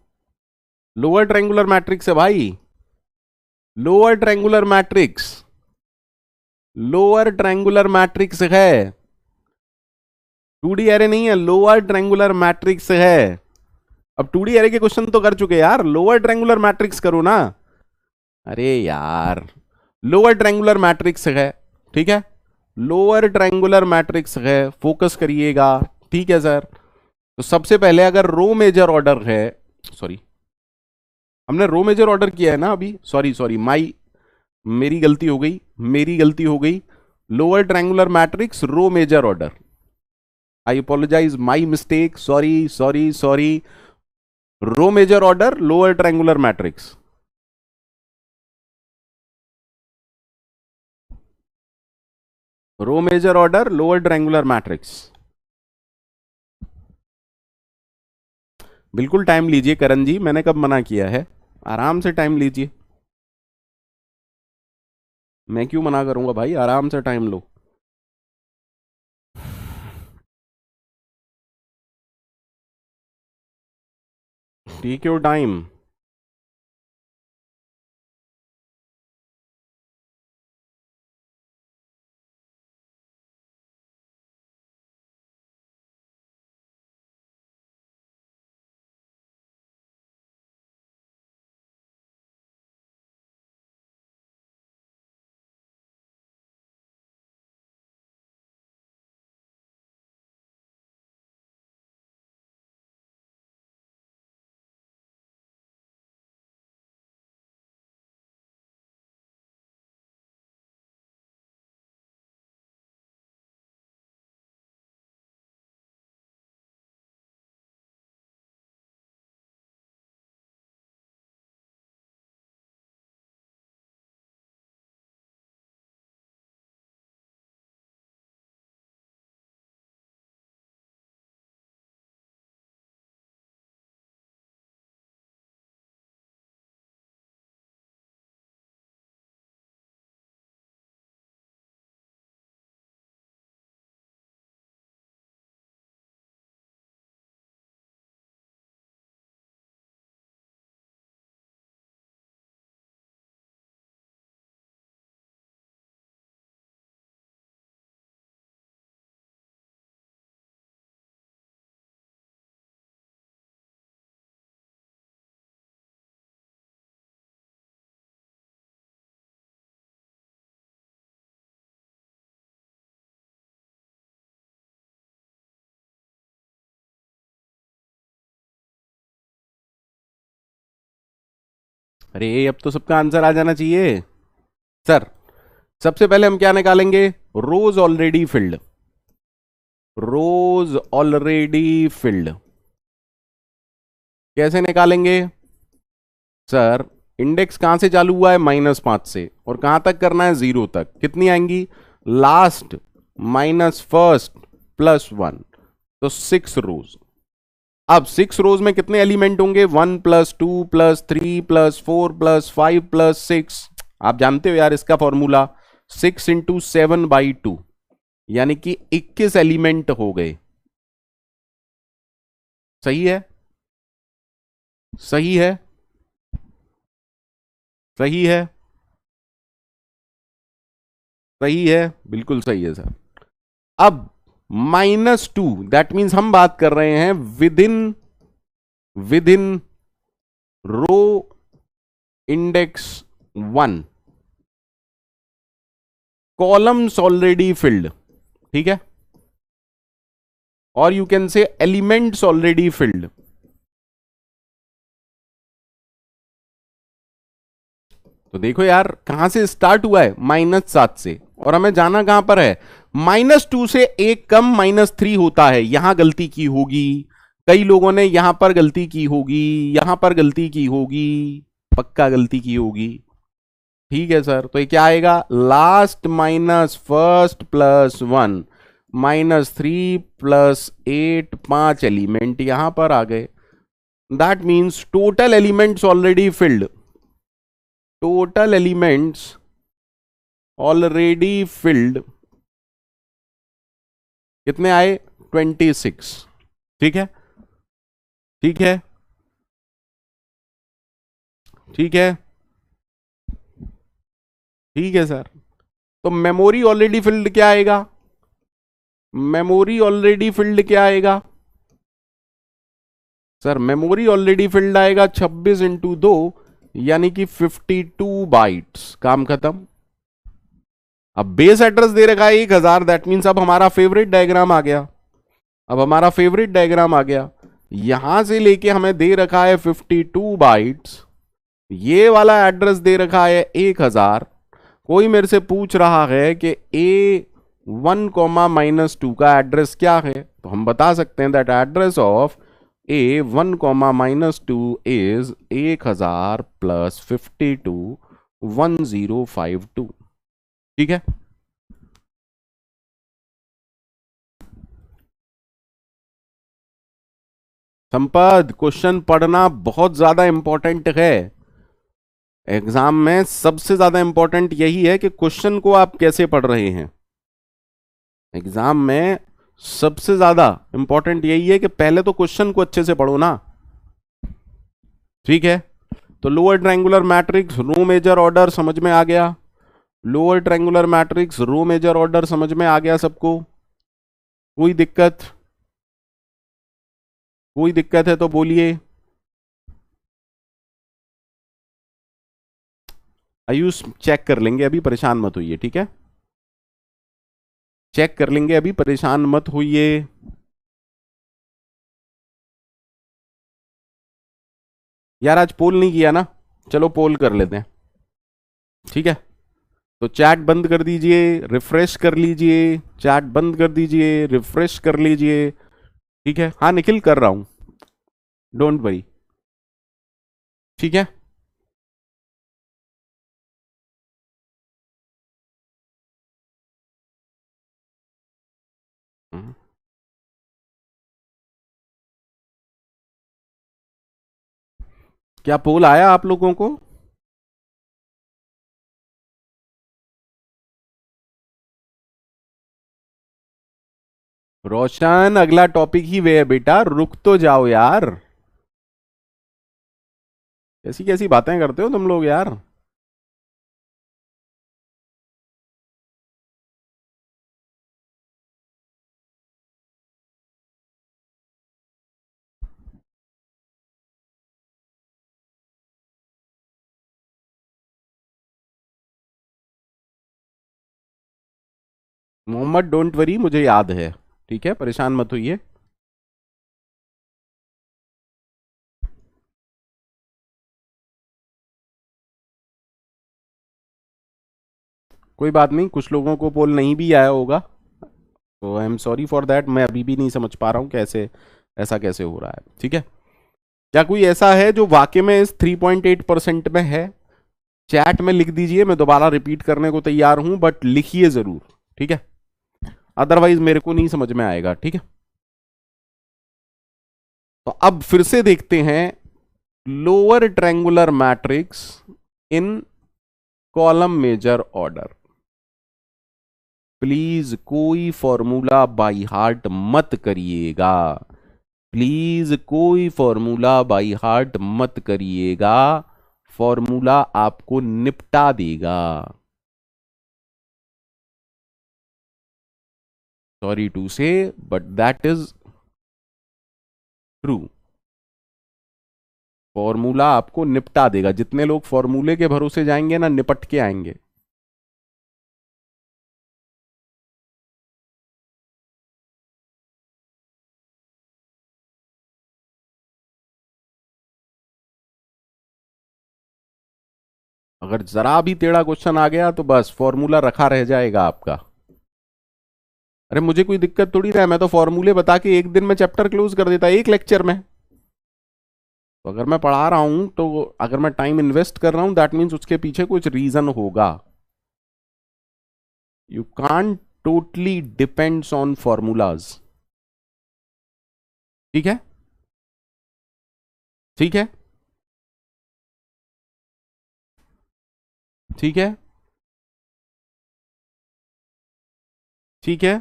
A: लोअर ट्रायंगुलर मैट्रिक्स है भाई, lower triangular matrix, lower triangular matrix है, 2D एरे नहीं है, लोअर ट्रायंगुलर मैट्रिक्स है। अब 2D एरे के क्वेश्चन तो कर चुके यार, लोअर ट्रायंगुलर मैट्रिक्स करो ना। अरे यार, लोअर ट्रायंगुलर मैट्रिक्स है, ठीक है, लोअर ट्रायंगुलर मैट्रिक्स है, फोकस करिएगा। ठीक है सर, तो सबसे पहले अगर रो मेजर ऑर्डर है, सॉरी हमने रो मेजर ऑर्डर किया है ना अभी, सॉरी सॉरी माई, मेरी गलती हो गई, मेरी गलती हो गई। Lower triangular matrix row major order, I apologize, my mistake, sorry sorry sorry. Row major order lower triangular matrix, row major order lower triangular matrix. बिल्कुल टाइम लीजिए करण जी, मैंने कब मना किया है, आराम से टाइम लीजिए। मैं क्यों मना करूंगा भाई, आराम से टाइम लो। Take your time. अरे अब तो सबका आंसर आ जाना चाहिए सर। सबसे पहले हम क्या निकालेंगे, रोज ऑलरेडी फिल्ड, रोज ऑलरेडी फिल्ड कैसे निकालेंगे सर। इंडेक्स कहां से चालू हुआ है, -5 से, और कहां तक करना है, 0 तक। कितनी आएंगी, लास्ट माइनस फर्स्ट +1, तो 6 रोज। अब 6 रोज में कितने एलिमेंट होंगे, 1 + 2 + 3 + 4 + 5 + 6। आप जानते हो यार इसका फॉर्मूला, 6 × 7/2, यानी कि 21 एलिमेंट हो गए। सही है, सही है, सही है, सही है, बिल्कुल सही है सर। अब -2, दैट मीन्स हम बात कर रहे हैं within, within row index 1, columns already filled, ठीक है, और you can say elements already filled. तो देखो यार कहां से स्टार्ट हुआ है, -7 से, और हमें जाना कहां पर है, -2 से एक कम -3 होता है। यहां गलती की होगी, कई लोगों ने यहां पर गलती की होगी, यहां पर गलती की होगी, पक्का गलती की होगी। ठीक है सर, तो ये क्या आएगा, लास्ट माइनस फर्स्ट +1 -3 + 8, 5 एलिमेंट यहां पर आ गए। That means total elements already field, total elements already field कितने आए, 26। ठीक है, ठीक है, ठीक है, ठीक है सर। तो मेमोरी ऑलरेडी फिल्ड क्या आएगा, मेमोरी ऑलरेडी फिल्ड क्या आएगा सर, मेमोरी ऑलरेडी फिल्ड आएगा 26 इंटू 2 यानी कि 52 बाइट्स, काम खत्म। अब बेस एड्रेस दे रखा है 1000, दैट मीन्स अब हमारा फेवरेट डायग्राम आ गया, अब हमारा फेवरेट डायग्राम आ गया। यहां से लेके हमें दे रखा है 52 बाइट्स, ये वाला एड्रेस दे रखा है 1000। कोई मेरे से पूछ रहा है कि A1, -2 का एड्रेस क्या है, तो हम बता सकते हैं that address of A1, -2 is 1000 + 52 1052। ठीक है, संपद क्वेश्चन पढ़ना बहुत ज्यादा इंपॉर्टेंट है। एग्जाम में सबसे ज्यादा इंपॉर्टेंट यही है कि क्वेश्चन को आप कैसे पढ़ रहे हैं। एग्जाम में सबसे ज्यादा इंपॉर्टेंट यही है कि पहले तो क्वेश्चन को अच्छे से पढ़ो ना। ठीक है, तो lower triangular matrix row major order समझ में आ गया, lower triangular matrix row major order समझ में आ गया सबको, कोई दिक्कत, कोई दिक्कत है तो बोलिए। आयुष चेक कर लेंगे अभी, परेशान मत होइए, ठीक है, चेक कर लेंगे अभी, परेशान मत होइए। यार आज पोल नहीं किया ना, चलो पोल कर लेते हैं, ठीक है। तो चैट बंद कर दीजिए, रिफ्रेश कर लीजिए, चैट बंद कर दीजिए, रिफ्रेश कर लीजिए, ठीक है। हाँ निखिल कर रहा हूं, डोंट वरी, ठीक है। क्या पोल आया आप लोगों को? रोशन अगला टॉपिक ही वे है बेटा, रुक तो जाओ यार, कैसी कैसी बातें करते हो तुम लोग यार। मोहम्मद डोंट वरी, मुझे याद है, ठीक है, परेशान मत होइए। कोई बात नहीं, कुछ लोगों को पोल नहीं भी आया होगा, तो I am sorry for that, मैं अभी भी नहीं समझ पा रहा हूं कैसे ऐसा कैसे हो रहा है, ठीक है। क्या कोई ऐसा है जो वाकई में इस 3.8% में है? चैट में लिख दीजिए, मैं दोबारा रिपीट करने को तैयार हूं, बट लिखिए जरूर, ठीक है, अदरवाइज मेरे को नहीं समझ में आएगा, ठीक है। तो अब फिर से देखते हैं lower triangular matrix in column major order. Please कोई फॉर्मूला बाई हार्ट मत करिएगा, प्लीज कोई फॉर्मूला बाई हार्ट मत करिएगा, फॉर्मूला आपको निपटा देगा। सॉरी टू से but that is true, formula आपको निपटा देगा। जितने लोग फॉर्मूले के भरोसे जाएंगे ना, निपट के आएंगे। अगर जरा भी टेढ़ा क्वेश्चन आ गया तो बस फॉर्मूला रखा रह जाएगा आपका। अरे मुझे कोई दिक्कत थोड़ी ना है, मैं तो फॉर्मूले बता के एक दिन में चैप्टर क्लोज कर देता, एक लेक्चर में। तो अगर मैं पढ़ा रहा हूं, तो अगर मैं टाइम इन्वेस्ट कर रहा हूं, दैट मीन्स उसके पीछे कुछ रीजन होगा। You can't totally depends on formulas, ठीक है, ठीक है, ठीक है, ठीक है,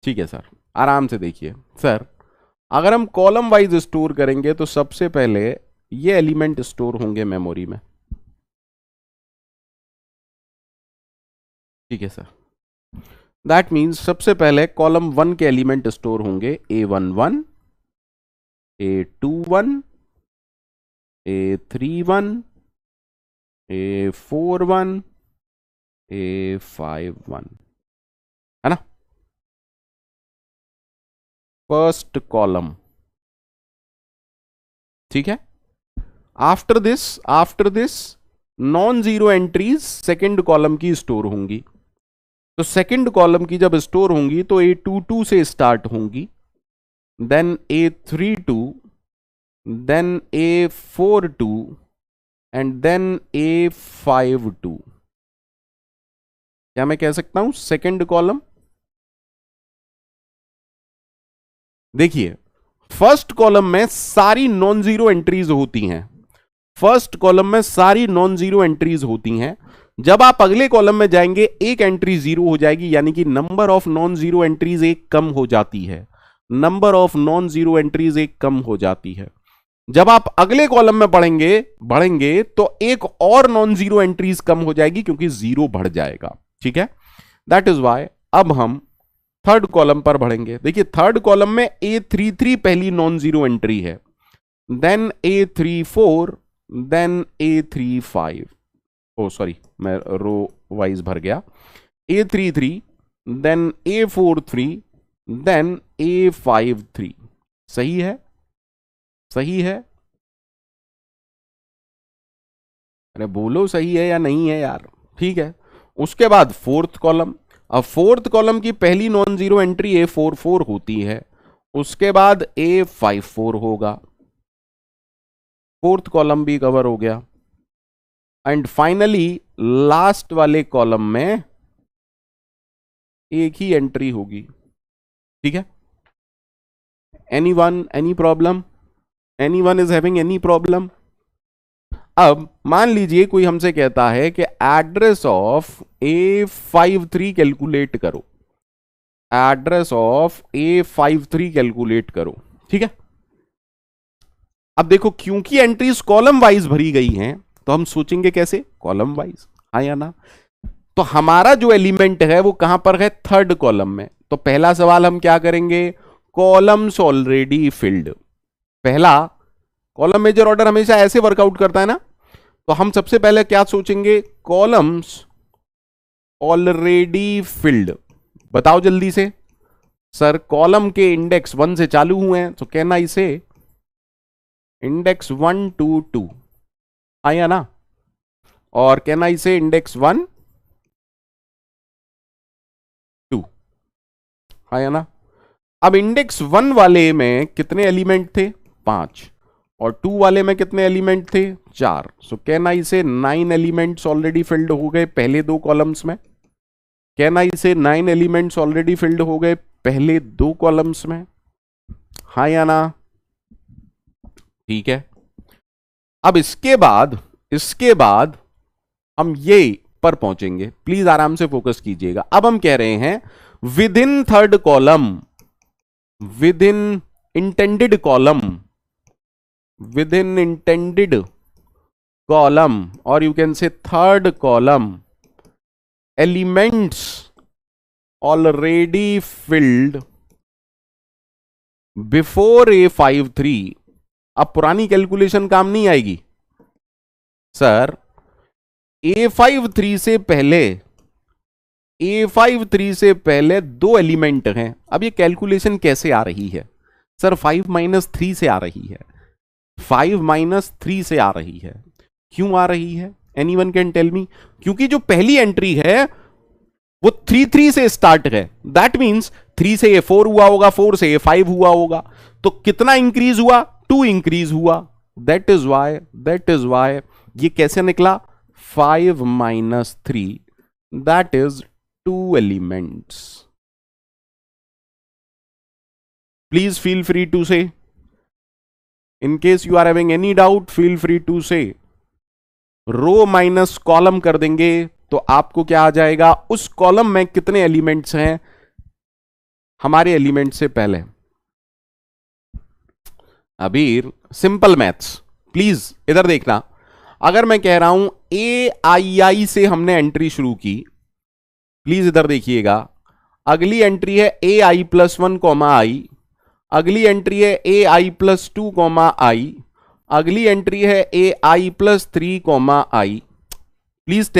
A: ठीक है सर, आराम से देखिए सर। अगर हम कॉलम वाइज स्टोर करेंगे तो सबसे पहले ये एलिमेंट स्टोर होंगे मेमोरी में। ठीक है सर। दैट मीन्स सबसे पहले कॉलम 1 के एलिमेंट स्टोर होंगे A11, A21, A31, A41, A51, है ना, फर्स्ट कॉलम। ठीक है। After this non zero entries second column की स्टोर होंगी। तो सेकेंड कॉलम की जब स्टोर होंगी तो A22 से स्टार्ट होंगी, then A32, then A42 and then A52। क्या मैं कह सकता हूं सेकेंड कॉलम? देखिए, फर्स्ट कॉलम में सारी नॉन जीरो एंट्रीज होती हैं। फर्स्ट कॉलम में सारी नॉन जीरो एंट्रीज होती हैं। जब आप अगले कॉलम में जाएंगे एक एंट्री जीरो हो जाएगी, यानी कि number of non zero entries एक कम हो जाती है। Number of non zero entries एक कम हो जाती है। जब आप अगले कॉलम में बढ़ेंगे तो एक और नॉन जीरो एंट्रीज कम हो जाएगी, क्योंकि जीरो बढ़ जाएगा। ठीक है, दैट इज वाई अब हम थर्ड कॉलम पर बढ़ेंगे। देखिए, थर्ड कॉलम में A33 पहली नॉन जीरो एंट्री है, देन A34, देन A35, ओ सॉरी मैं रो वाइज भर गया, A33, then A43, then A53। सही है, सही है? अरे बोलो सही है या नहीं है यार। ठीक है, उसके बाद फोर्थ कॉलम। अब फोर्थ कॉलम की पहली नॉन जीरो एंट्री A44 होती है, उसके बाद A54 होगा। फोर्थ कॉलम भी कवर हो गया, एंड फाइनली लास्ट वाले कॉलम में एक ही एंट्री होगी। ठीक है, anyone, any problem? Anyone is having any problem? अब मान लीजिए कोई हमसे कहता है कि एड्रेस ऑफ A53 कैलकुलेट करो, एड्रेस ऑफ A53 कैलकुलेट करो। ठीक है, अब देखो क्योंकि एंट्रीज कॉलम वाइज भरी गई हैं, तो हम सोचेंगे कैसे, कॉलम वाइज, हाँ या ना? तो हमारा जो एलिमेंट है वो कहां पर है, थर्ड कॉलम में। तो पहला सवाल हम क्या करेंगे, कॉलम्स ऑलरेडी फिल्ड। पहला कॉलम मेजर ऑर्डर हमेशा ऐसे वर्कआउट करता है ना, तो हम सबसे पहले क्या सोचेंगे, कॉलम्स ऑलरेडी फिल्ड। बताओ जल्दी से सर, कॉलम के इंडेक्स 1 से चालू हुए हैं, तो कहना इसे इंडेक्स 1 2 2 आया ना, और कहना इसे इंडेक्स 1 2 आया ना। अब इंडेक्स 1 वाले में कितने एलिमेंट थे, 5, और 2 वाले में कितने एलिमेंट थे, 4। सो कहना इसे 9 एलिमेंट्स ऑलरेडी फिल्ड हो गए पहले दो कॉलम्स में। कहना इसे 9 एलिमेंट्स ऑलरेडी फिल्ड हो गए पहले दो कॉलम्स में, हाँ या ना? ठीक है, अब इसके बाद हम ये पर पहुंचेंगे। प्लीज आराम से फोकस कीजिएगा। अब हम कह रहे हैं within third column, within intended column, within intended column, और you can say third column, elements already filled before A53। अब पुरानी कैलकुलेशन काम नहीं आएगी सर। A53 से पहले दो एलिमेंट हैं। अब ये कैलकुलेशन कैसे आ रही है सर, 5 - 3 से आ रही है, 5 - 3 से आ रही है। क्यों आ रही है, एनीवन कैन टेल मी? क्योंकि जो पहली एंट्री है वो 3 से स्टार्ट है, दैट मींस 3 से A4 हुआ होगा, 4 से A5 हुआ होगा, तो कितना इंक्रीज हुआ, 2 इंक्रीज हुआ। दैट इज वाई ये कैसे निकला, 5 - 3, that is 2 elements. Please feel free to say, in case you are having any doubt, feel free to say. Row minus column कर देंगे तो आपको क्या आ जाएगा, उस कॉलम में कितने एलिमेंट्स हैं हमारे एलिमेंट से पहले। अबीर सिंपल मैथ्स, प्लीज इधर देखना, अगर मैं कह रहा हूं ए आई आई से हमने एंट्री शुरू की, प्लीज इधर देखिएगा, अगली एंट्री है ए आई प्लस 1 कॉमा आई, अगली एंट्री है ए आई प्लस 2 कॉमा आई, अगली एंट्री है a i plus 3 comma i. Please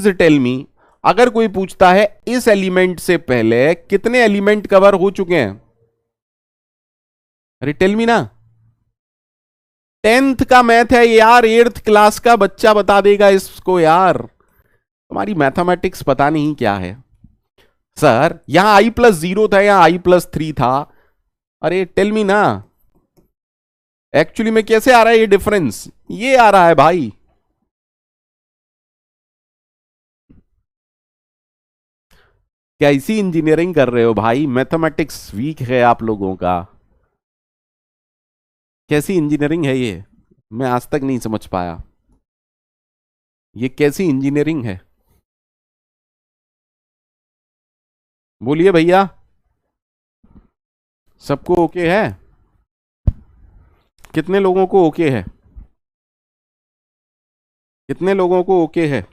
A: tell me, अगर कोई पूछता है इस एलिमेंट से पहले कितने एलिमेंट कवर हो चुके हैं, अरे टेल मी ना। 10th का मैथ है यार, 8th क्लास का बच्चा बता देगा इसको यार, तुम्हारी मैथमेटिक्स पता नहीं क्या है। सर यहां आई प्लस 0 था, यहां आई प्लस 3 था, अरे टेल मी ना, एक्चुअली में कैसे आ रहा है ये डिफरेंस, ये आ रहा है भाई। कैसी इंजीनियरिंग कर रहे हो भाई, मैथमेटिक्स वीक है आप लोगों का, कैसी इंजीनियरिंग है ये, मैं आज तक नहीं समझ पाया ये कैसी इंजीनियरिंग है। बोलिए भैया, सबको ओके है? कितने लोगों को ओके है? कितने लोगों को ओके है?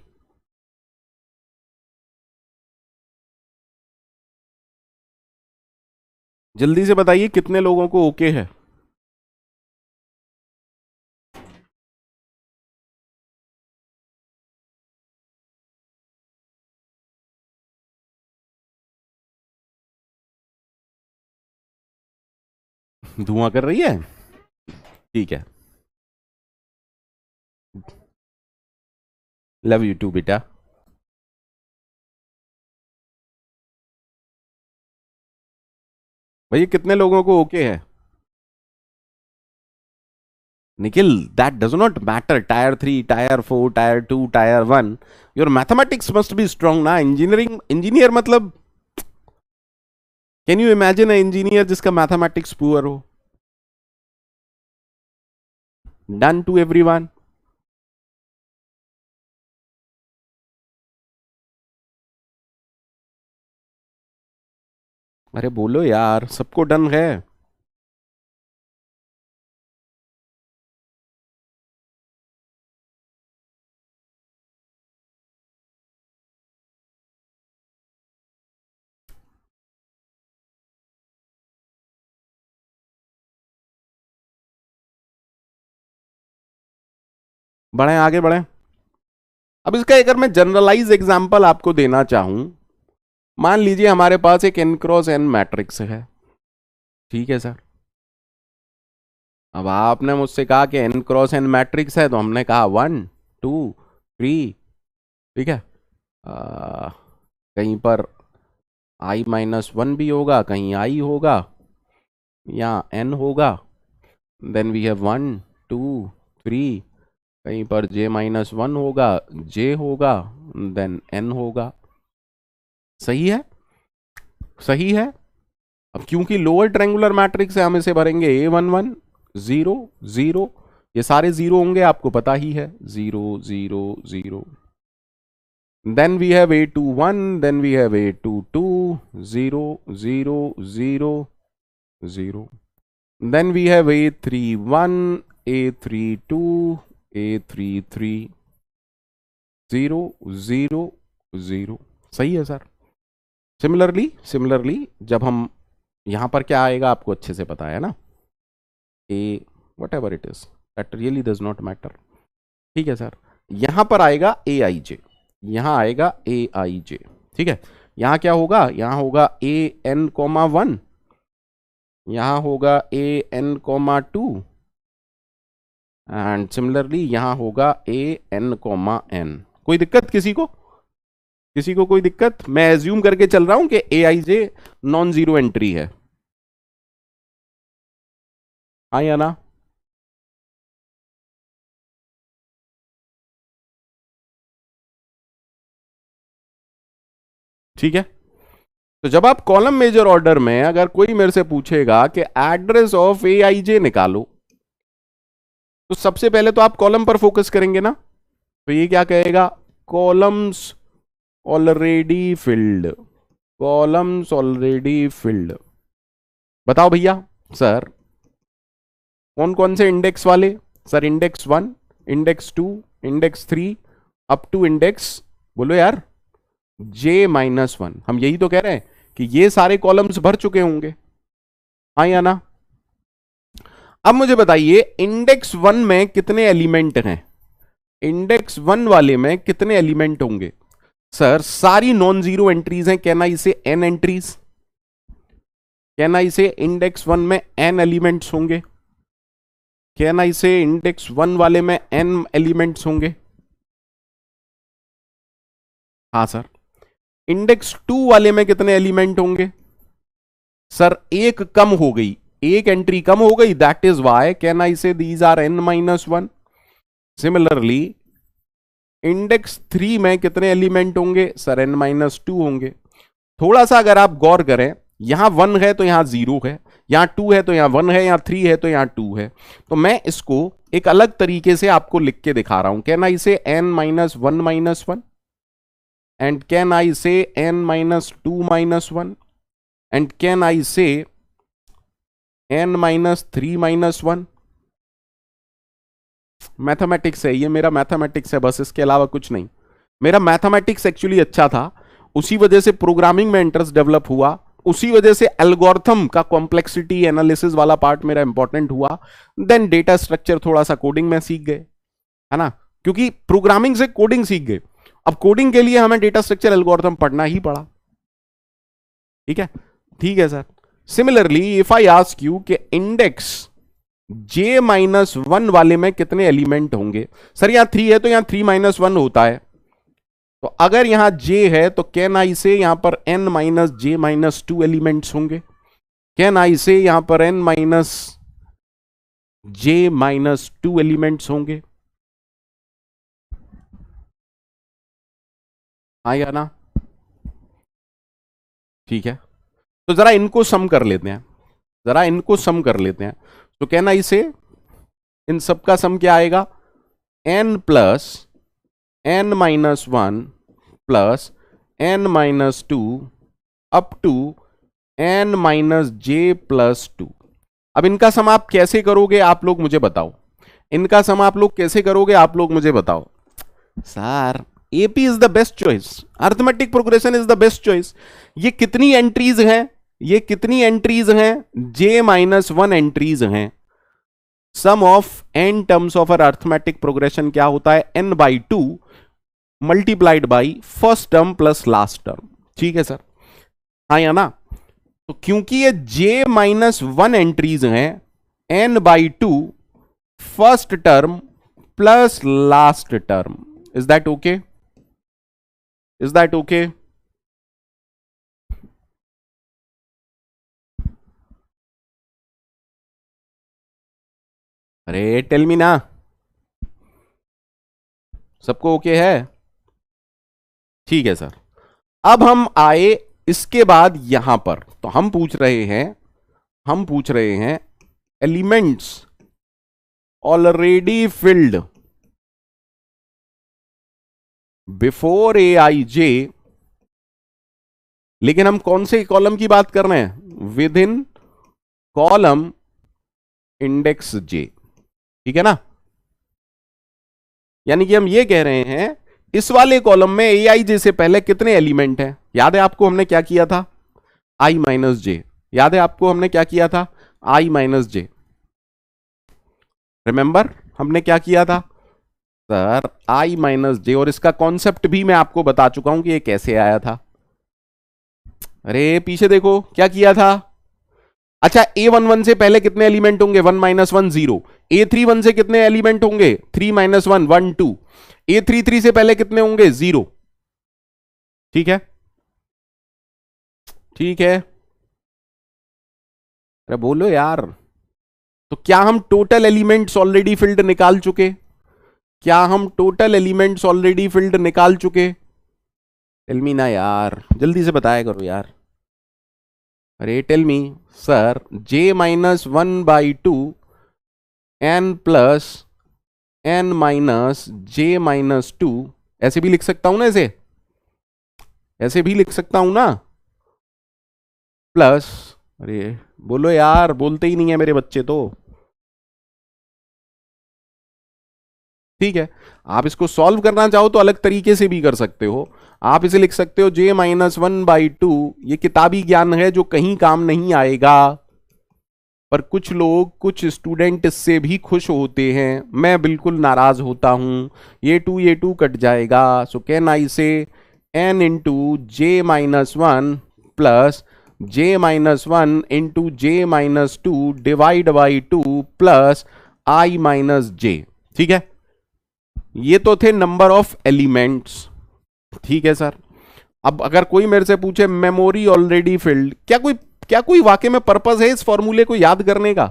A: जल्दी से बताइए कितने लोगों को ओके है। धुआं कर रही है, ठीक है, लव यू टू बेटा। भैया कितने लोगों को ओके है? Nikhil, that does not matter, tier 3, tier 4, tier 2, tier 1, your mathematics must be strong ना। इंजीनियरिंग, इंजीनियर मतलब, can you imagine a engineer जिसका मैथमेटिक्स पुअर हो? Done to everyone. अरे बोलो यार, सबको डन है? बढ़े आगे बढ़े। अब इसका अगर मैं जनरलाइज एग्जांपल आपको देना चाहूं, मान लीजिए हमारे पास एक n क्रॉस n मैट्रिक्स है, ठीक है सर। अब आपने मुझसे कहा कि n क्रॉस n मैट्रिक्स है, तो हमने कहा 1 2 3, ठीक है। कहीं पर i-1 भी होगा, कहीं i होगा, या n होगा, देन वी हैव 1 2 3, कहीं पर j-1 होगा, j होगा, देन n होगा। सही है, सही है। अब क्योंकि लोअर ट्रायंगुलर मैट्रिक्स है, हम इसे भरेंगे a11 0 0, ये सारे जीरो होंगे, आपको पता ही है, 0 0 0। Then we have a21, then we have a22 0 0 0 0, then we have a31 a32 a33 0 0 0। सही है सर। सिमिलरली जब हम यहां पर क्या आएगा आपको अच्छे से पता है ना, a whatever it is, that really does not matter, ठीक है सर। यहां पर आएगा ए आई जे, यहां आएगा ए आई जे, ठीक है। यहां क्या होगा, यहां होगा ए एन कोमा 1, यहां होगा A n comma 2, and similarly यहां होगा ए एन कोमा एन। कोई दिक्कत किसी को? किसी को कोई दिक्कत? मैं एज्यूम करके चल रहा हूं कि ए i J non zero entry है, हाँ या ना? ठीक है। तो जब आप कॉलम मेजर ऑर्डर में अगर कोई मेरे से पूछेगा कि एड्रेस ऑफ ए आई जे निकालो, तो सबसे पहले तो आप कॉलम पर फोकस करेंगे ना, तो ये क्या कहेगा, columns already filled, columns already filled. बताओ भैया, सर कौन कौन से इंडेक्स वाले sir? Index 1, index 2, index 3 to टू इंडेक्स, बोलो यार, J-1। हम यही तो कह रहे हैं कि ये सारे कॉलम्स भर चुके होंगे, हाँ या ना? अब मुझे बताइए इंडेक्स 1 में कितने एलिमेंट हैं? इंडेक्स 1 वाले में कितने एलिमेंट होंगे? सर सारी नॉन जीरो एंट्रीज हैं, कहना इसे n एंट्रीज, कहना इसे इंडेक्स 1 में n एलिमेंट्स होंगे, कहना इसे इंडेक्स 1 वाले में n एलिमेंट्स होंगे। हाँ सर। इंडेक्स 2 वाले में कितने एलिमेंट होंगे? सर एक कम हो गई, एक एंट्री कम हो गई, that is why can I say these are n-1। Similarly index 3 में कितने एलिमेंट होंगे? सर n-2 होंगे। थोड़ा सा अगर आप गौर करें, यहां 1 है तो यहां 0 है, यहां 2 है तो यहां 1 है, यहां 3 है तो यहां 2 है। तो मैं इसको एक अलग तरीके से आपको लिख के दिखा रहा हूं। कैन आई से n-1-1 एंड कैन आई से n-2-1 एंड कैन आई से n-3-1। मैथमेटिक्स है ये, मेरा मैथमेटिक्स है बस, इसके अलावा कुछ नहीं। मेरा मैथमेटिक्स एक्चुअली अच्छा था, उसी वजह से प्रोग्रामिंग में इंटरेस्ट डेवलप हुआ, उसी वजह से एल्गोरिथम का कॉम्प्लेक्सिटी एनालिसिस वाला पार्ट मेरा इंपॉर्टेंट हुआ। देन डेटा स्ट्रक्चर थोड़ा सा कोडिंग में सीख गए, है ना, क्योंकि प्रोग्रामिंग से कोडिंग सीख गए। अब कोडिंग के लिए हमें डेटा स्ट्रक्चर एल्गोरिथम पढ़ना ही पड़ा। ठीक है, ठीक है sir. Similarly if I ask you कि इंडेक्स J-1 वाले में कितने एलिमेंट होंगे? सर यहां 3 है तो यहां 3-1 होता है, तो अगर यहां J है तो कैन आई से यहां पर n-J-2 एलिमेंट्स होंगे, कैन आई से यहां पर n-J-2 एलिमेंट्स होंगे, हाँ या ना? ठीक है, तो जरा इनको सम कर लेते हैं, जरा इनको सम कर लेते हैं। तो कहना इसे इन सबका सम क्या आएगा? n plus n-1 plus n-2 up to n-J+2। अब इनका सम आप कैसे करोगे आप लोग मुझे बताओ, इनका सम आप लोग कैसे करोगे आप लोग मुझे बताओ। Sir AP is the best choice, arithmetic progression is the best choice. ये कितनी एंट्रीज हैं? ये कितनी एंट्रीज हैं? J-1 एंट्रीज हैं। Sum of n terms of uh arithmetic progression क्या होता है? n/2 multiplied by first term plus last term. ठीक है सर, हाँ या ना? तो क्योंकि ये J-1 एंट्रीज हैं, n/2 first term plus last term. Is that okay? Is that okay? अरे टेल मी ना, सबको ओके है? ठीक है सर। अब हम आए इसके बाद यहां पर, तो हम पूछ रहे हैं elements already filled before Aij, लेकिन हम कौन से कॉलम की बात कर रहे हैं? With in column index J। ठीक है ना? यानी कि हम ये कह रहे हैं इस वाले कॉलम में Aij से पहले कितने एलिमेंट हैं? याद है आपको हमने क्या किया था? I-J। याद है आपको हमने क्या किया था? I-J। रिमेंबर हमने क्या किया था? सर I-J, और इसका कॉन्सेप्ट भी मैं आपको बता चुका हूं कि ये कैसे आया था। अरे पीछे देखो क्या किया था। अच्छा, A11 से पहले कितने एलिमेंट होंगे? 1-1 0। A31 से कितने एलिमेंट होंगे? 3-1 1 2। A33 से पहले कितने होंगे? 0। ठीक है, ठीक है, अरे बोलो यार। तो क्या हम टोटल एलिमेंट्स ऑलरेडी फिल्ड निकाल चुके? क्या हम टोटल एलिमेंट्स ऑलरेडी फिल्ड निकाल चुके? टेल मी ना यार, जल्दी से बताया करो यार। अरे tell me sir, J-1/2 n plus n-J-2, ऐसे भी लिख सकता हूं ना, ऐसे भी लिख सकता हूं ना, प्लस, अरे बोलो यार, बोलते ही नहीं है मेरे बच्चे तो। ठीक है, आप इसको सॉल्व करना चाहो तो अलग तरीके से भी कर सकते हो। आप इसे लिख सकते हो j-1/2। ये किताबी ज्ञान है जो कहीं काम नहीं आएगा, पर कुछ लोग, कुछ स्टूडेंट इससे भी खुश होते हैं। मैं बिल्कुल नाराज होता हूं। ये टू कट जाएगा। सो कैन आई से n into j-1 plus j-1 into j-2 divide by 2 plus i-j। ठीक है, ये तो थे नंबर ऑफ एलिमेंट्स। ठीक है सर, अब अगर कोई मेरे से पूछे मेमोरी ऑलरेडी फिल्ड, क्या कोई वाकई में पर्पस है इस फॉर्मूले को याद करने का?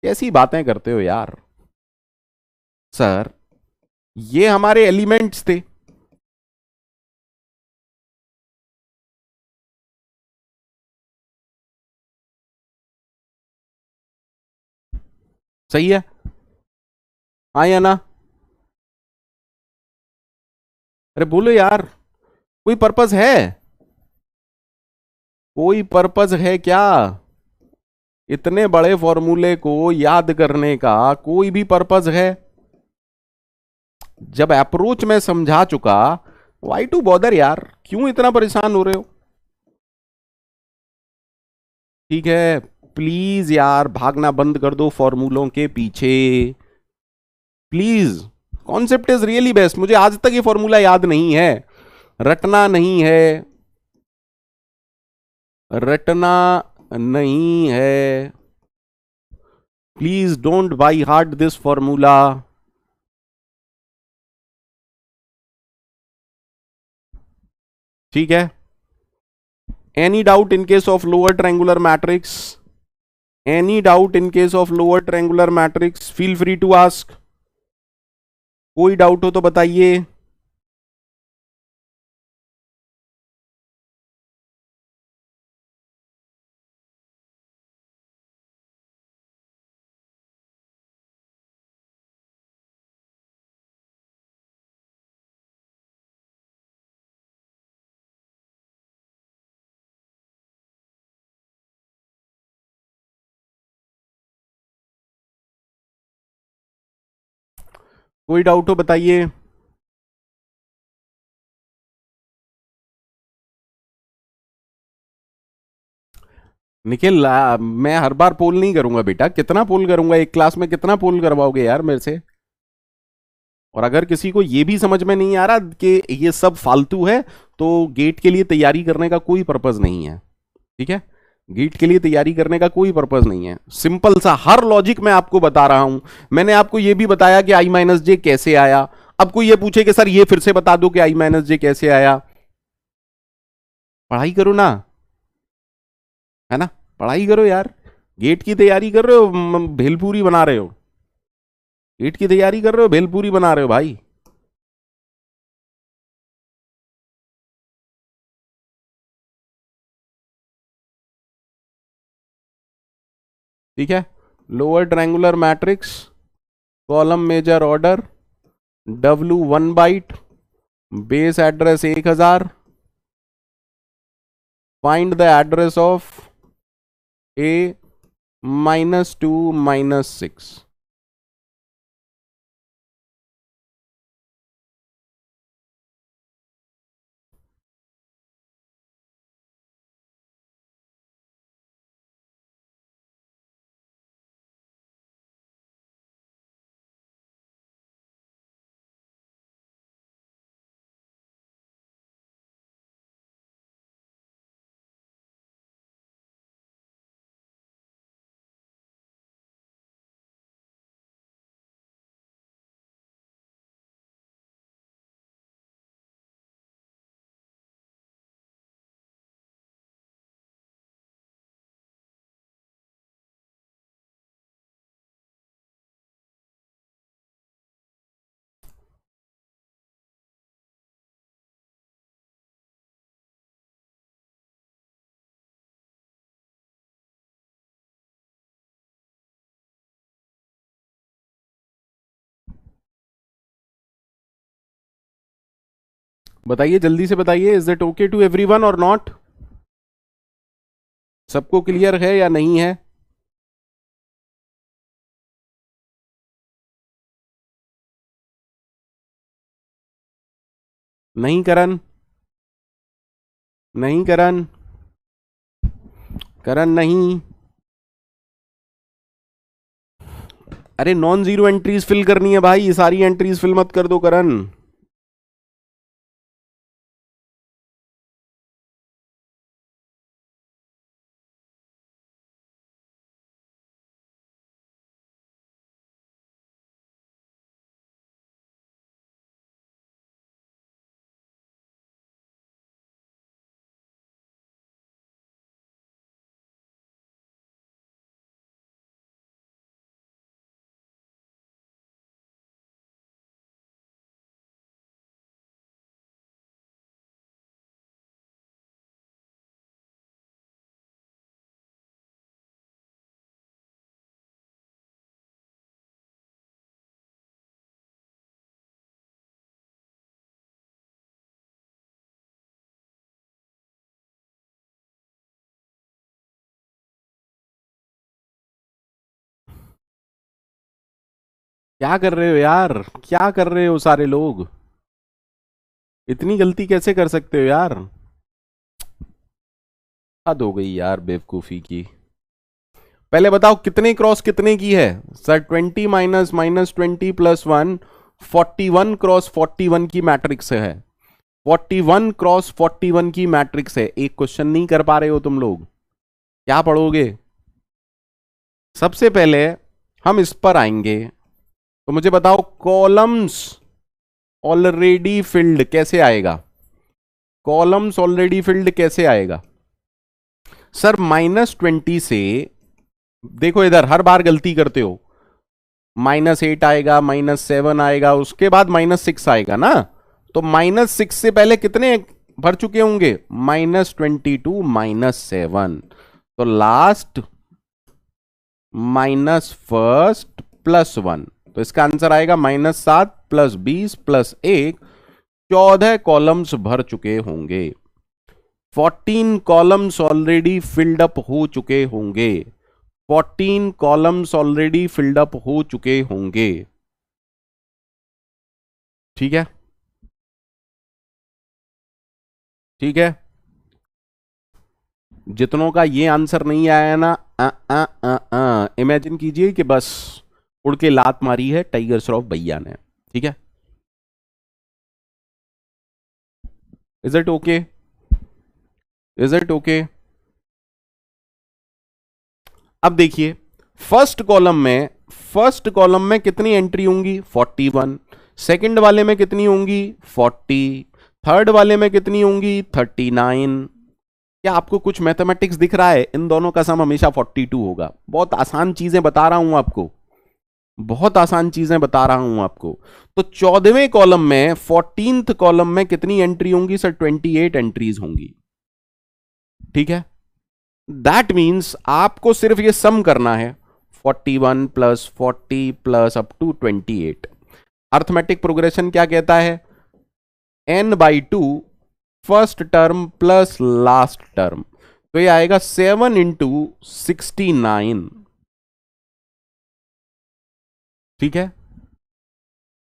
A: कैसी बातें करते हो यार सर, ये हमारे एलिमेंट्स थे। सही है, हाँ या ना? अरे बोलो यार, कोई पर्पस है? कोई पर्पस है क्या इतने बड़े फॉर्मूले को याद करने का? कोई भी पर्पस है? जब अप्रोच में समझा चुका, वाई टू बॉदर यार, क्यों इतना परेशान हो रहे हो? ठीक है, प्लीज यार भागना बंद कर दो फॉर्मूलों के पीछे, please. Concept is really best. मुझे आज तक ये फॉर्मूला याद नहीं है, रटना नहीं है, रटना नहीं है। Please don't by heart this formula. ठीक है, any doubt in case of lower triangular matrix? Any doubt in case of lower triangular matrix? Feel free to ask. कोई डाउट हो तो बताइए। कोई डाउट हो बताइए। निखिल, मैं हर बार पोल नहीं करूंगा बेटा, कितना पोल करूंगा एक क्लास में? कितना पोल करवाओगे यार मेरे से? और अगर किसी को यह भी समझ में नहीं आ रहा कि ये सब फालतू है, तो गेट के लिए तैयारी करने का कोई पर्पज नहीं है। ठीक है, गेट के लिए तैयारी करने का कोई पर्पज नहीं है। सिंपल सा हर लॉजिक मैं आपको बता रहा हूं। मैंने आपको यह भी बताया कि i-j कैसे आया। अब कोई ये पूछे कि सर ये फिर से बता दो कि i-j कैसे आया, पढ़ाई करो ना, है ना? पढ़ाई करो यार, गेट की तैयारी कर रहे हो, भेलपूरी बना रहे हो। गेट की तैयारी कर रहे हो, भेलपूरी बना रहे हो भाई। ठीक है, lower triangular matrix, column major order, W1 byte, base address 1000, find the address of A-2 -6। बताइए, जल्दी से बताइए, is it okay to everyone और नॉट? सबको क्लियर है या नहीं है? नहीं करण, नहीं करण, करण नहीं। अरे नॉन जीरो एंट्रीज फिल करनी है भाई, सारी एंट्रीज फिल मत कर दो करण। क्या कर रहे हो यार, क्या कर रहे हो सारे लोग, इतनी गलती कैसे कर सकते हो यार। हद हो गई यार बेवकूफी की। पहले बताओ कितने क्रॉस कितने की है। Sir 20 minus minus 20 plus 1, 41 cross 41 की मैट्रिक्स है। 41 क्रॉस 41 की मैट्रिक्स है। एक क्वेश्चन नहीं कर पा रहे हो तुम लोग, क्या पढ़ोगे। सबसे पहले हम इस पर आएंगे, तो मुझे बताओ कॉलम्स ऑलरेडी फिल्ड कैसे आएगा। कॉलम्स ऑलरेडी फिल्ड कैसे आएगा। सर -20 से, देखो इधर हर बार गलती करते हो। -8 आएगा, -7 आएगा, उसके बाद -6 आएगा ना। तो -6 से पहले कितने भर चुके होंगे, -22 -7। तो लास्ट माइनस फर्स्ट +1, तो इसका आंसर आएगा -7 + 20 + 1, 14 कॉलम्स भर चुके होंगे। 14 कॉलम्स ऑलरेडी फिल्ड अप हो चुके होंगे। 14 कॉलम्स ऑलरेडी फिल्ड अप हो चुके होंगे। ठीक है, ठीक है। जितनों का ये आंसर नहीं आया ना, इमेजिन कीजिए कि बस उड़ के लात मारी है टाइगर श्रॉफ भैया ने। ठीक है, is it okay, is it okay. अब देखिए फर्स्ट कॉलम में कितनी एंट्री होंगी, 41। सेकंड वाले में कितनी होंगी, 40। थर्ड वाले में कितनी होंगी, 39। क्या आपको कुछ मैथमेटिक्स दिख रहा है। इन दोनों का सम हमेशा 42 होगा। बहुत आसान चीजें बता रहा हूं आपको, बहुत आसान चीजें बता रहा हूं आपको। तो 14वें कॉलम में 14th कॉलम में कितनी एंट्री होंगी सर, 28 एंट्रीज होंगी। ठीक है, दैट मीन्स आपको सिर्फ ये सम करना है, 41 + 40 + अप टू 28। अर्थमेटिक प्रोग्रेशन क्या कहता है, n/2 first term plus last term. तो ये आएगा 7 × 69। ठीक है,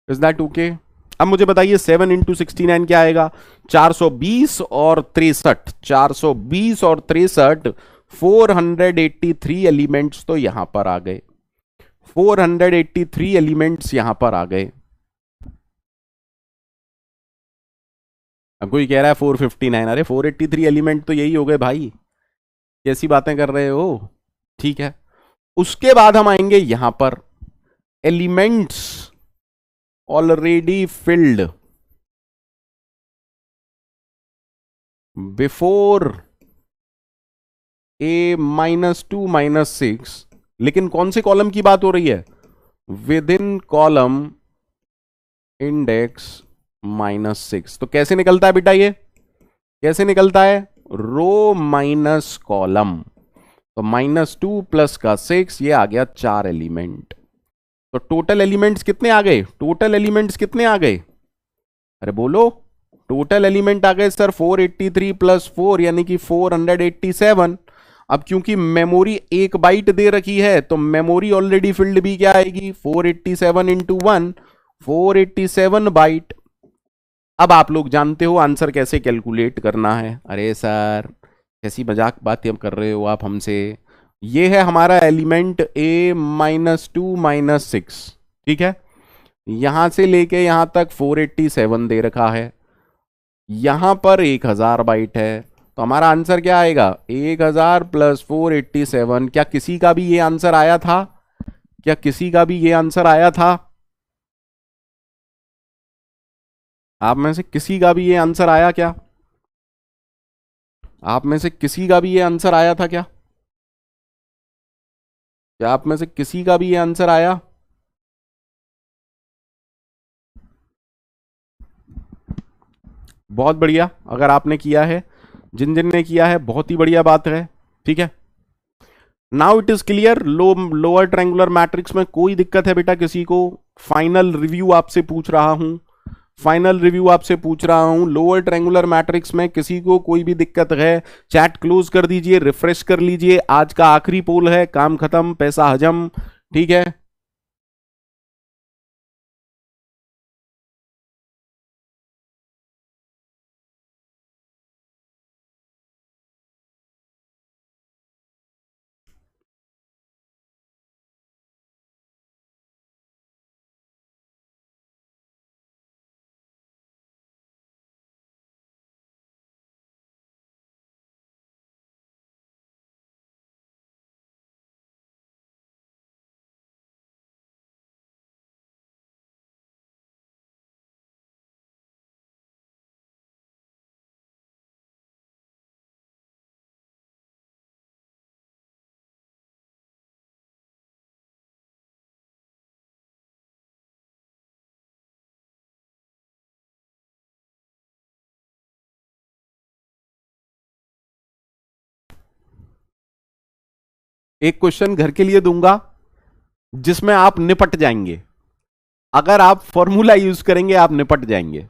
A: इज दैट ओके। अब मुझे बताइए 7 × 69 क्या आएगा, 420 और 63। 420 और 63, 483 एलिमेंट्स तो यहां पर आ गए। 483 एलिमेंट्स यहां पर आ गए। अब कोई कह रहा है 459, अरे 483 एलिमेंट तो यही हो गए भाई, कैसी बातें कर रहे हो। ठीक है, उसके बाद हम आएंगे यहां पर, elements already filled before A-2 -6। लेकिन कौन से कॉलम की बात हो रही है, विद इन कॉलम इंडेक्स -6। तो कैसे निकलता है बेटा, ये कैसे निकलता है, रो माइनस कॉलम। तो -2 प्लस का 6, ये आ गया 4 एलिमेंट। तो टोटल एलिमेंट्स कितने आ गए, टोटल एलिमेंट्स कितने आ गए, अरे बोलो। टोटल एलिमेंट आ गए सर 483 + 4 यानी कि 487। अब क्योंकि मेमोरी 1 बाइट दे रखी है, तो मेमोरी ऑलरेडी फिल्ड भी क्या आएगी, 487 × 1, 487 बाइट। अब आप लोग जानते हो आंसर कैसे कैलकुलेट करना है। अरे सर कैसी मजाक बातें कर रहे हो आप हमसे। ये है हमारा एलिमेंट a -2 -6, ठीक है। यहां से लेके यहां तक 487 दे रखा है, यहां पर 1000 बाइट है, तो हमारा आंसर क्या आएगा 1000 + 487। क्या किसी का भी ये आंसर आया था? क्या किसी का भी ये आंसर आया था? आप में से किसी का भी ये आंसर आया क्या? आप में से किसी का भी ये आंसर आया था क्या? क्या आप में से किसी का भी ये आंसर आया? बहुत बढ़िया, अगर आपने किया है, जिन जिन ने किया है बहुत ही बढ़िया बात है, ठीक है। Now it is clear. Lower triangular matrix में कोई दिक्कत है बेटा किसी को? फाइनल रिव्यू आपसे पूछ रहा हूं, फाइनल रिव्यू आपसे पूछ रहा हूं, लोअर ट्रायंगुलर मैट्रिक्स में किसी को कोई भी दिक्कत है? चैट क्लोज कर दीजिए, रिफ्रेश कर लीजिए, आज का आखिरी पोल है, काम खत्म, पैसा हजम, ठीक है। एक क्वेश्चन घर के लिए दूंगा जिसमें आप निपट जाएंगे। अगर आप फॉर्मूला यूज करेंगे आप निपट जाएंगे,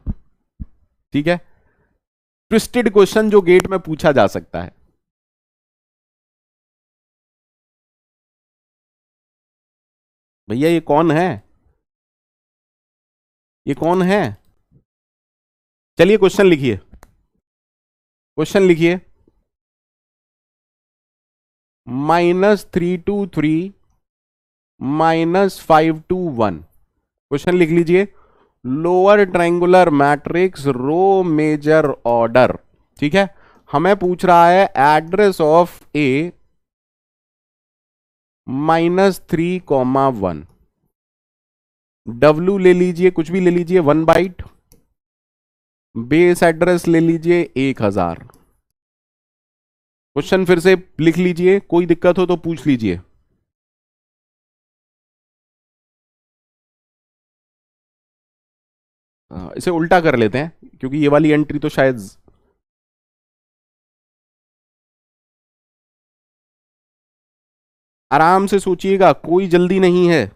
A: ठीक है। ट्विस्टेड क्वेश्चन जो गेट में पूछा जा सकता है। भैया ये कौन है? ये कौन है? चलिए क्वेश्चन लिखिए, क्वेश्चन लिखिए। -323 -521, क्वेश्चन लिख लीजिए। Lower triangular matrix row major order, ठीक है। हमें पूछ रहा है एड्रेस ऑफ ए -3, 1। W ले लीजिए, कुछ भी ले लीजिए, 1 बाइट। बेस एड्रेस ले लीजिए 1000। क्वेश्चन फिर से लिख लीजिए, कोई दिक्कत हो तो पूछ लीजिए। इसे उल्टा कर लेते हैं क्योंकि ये वाली एंट्री तो शायद, आराम से सोचिएगा, कोई जल्दी नहीं है,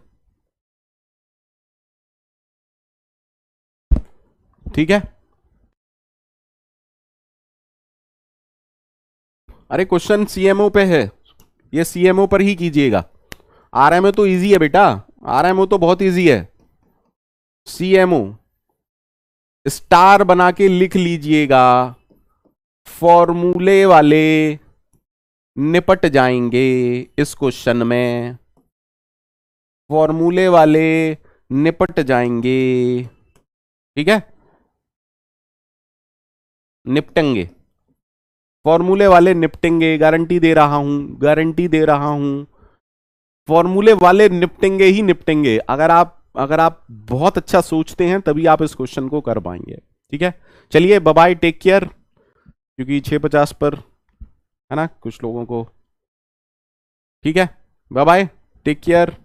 A: ठीक है। अरे क्वेश्चन सीएमओ पे है, ये सीएमओ पर ही कीजिएगा। आरएमओ तो इजी है बेटा, आरएमओ तो बहुत इजी है। सीएमओ स्टार बना के लिख लीजिएगा, फॉर्मूले वाले निपट जाएंगे इस क्वेश्चन में, फॉर्मूले वाले निपट जाएंगे, ठीक है, निपटेंगे, फॉर्मूले वाले निपटेंगे, गारंटी दे रहा हूं, गारंटी दे रहा हूं, फॉर्मूले वाले निपटेंगे ही निपटेंगे। अगर आप बहुत अच्छा सोचते हैं तभी आप इस क्वेश्चन को कर पाएंगे, ठीक है। चलिए बाय बाय, टेक केयर, क्योंकि 6:50 पर है ना कुछ लोगों को, ठीक है। बाय बाय, टेक केयर,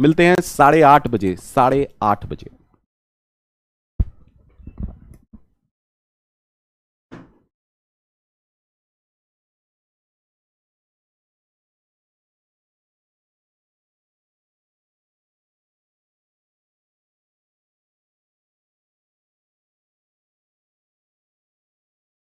A: मिलते हैं 8:30 बजे, 8:30 बजे।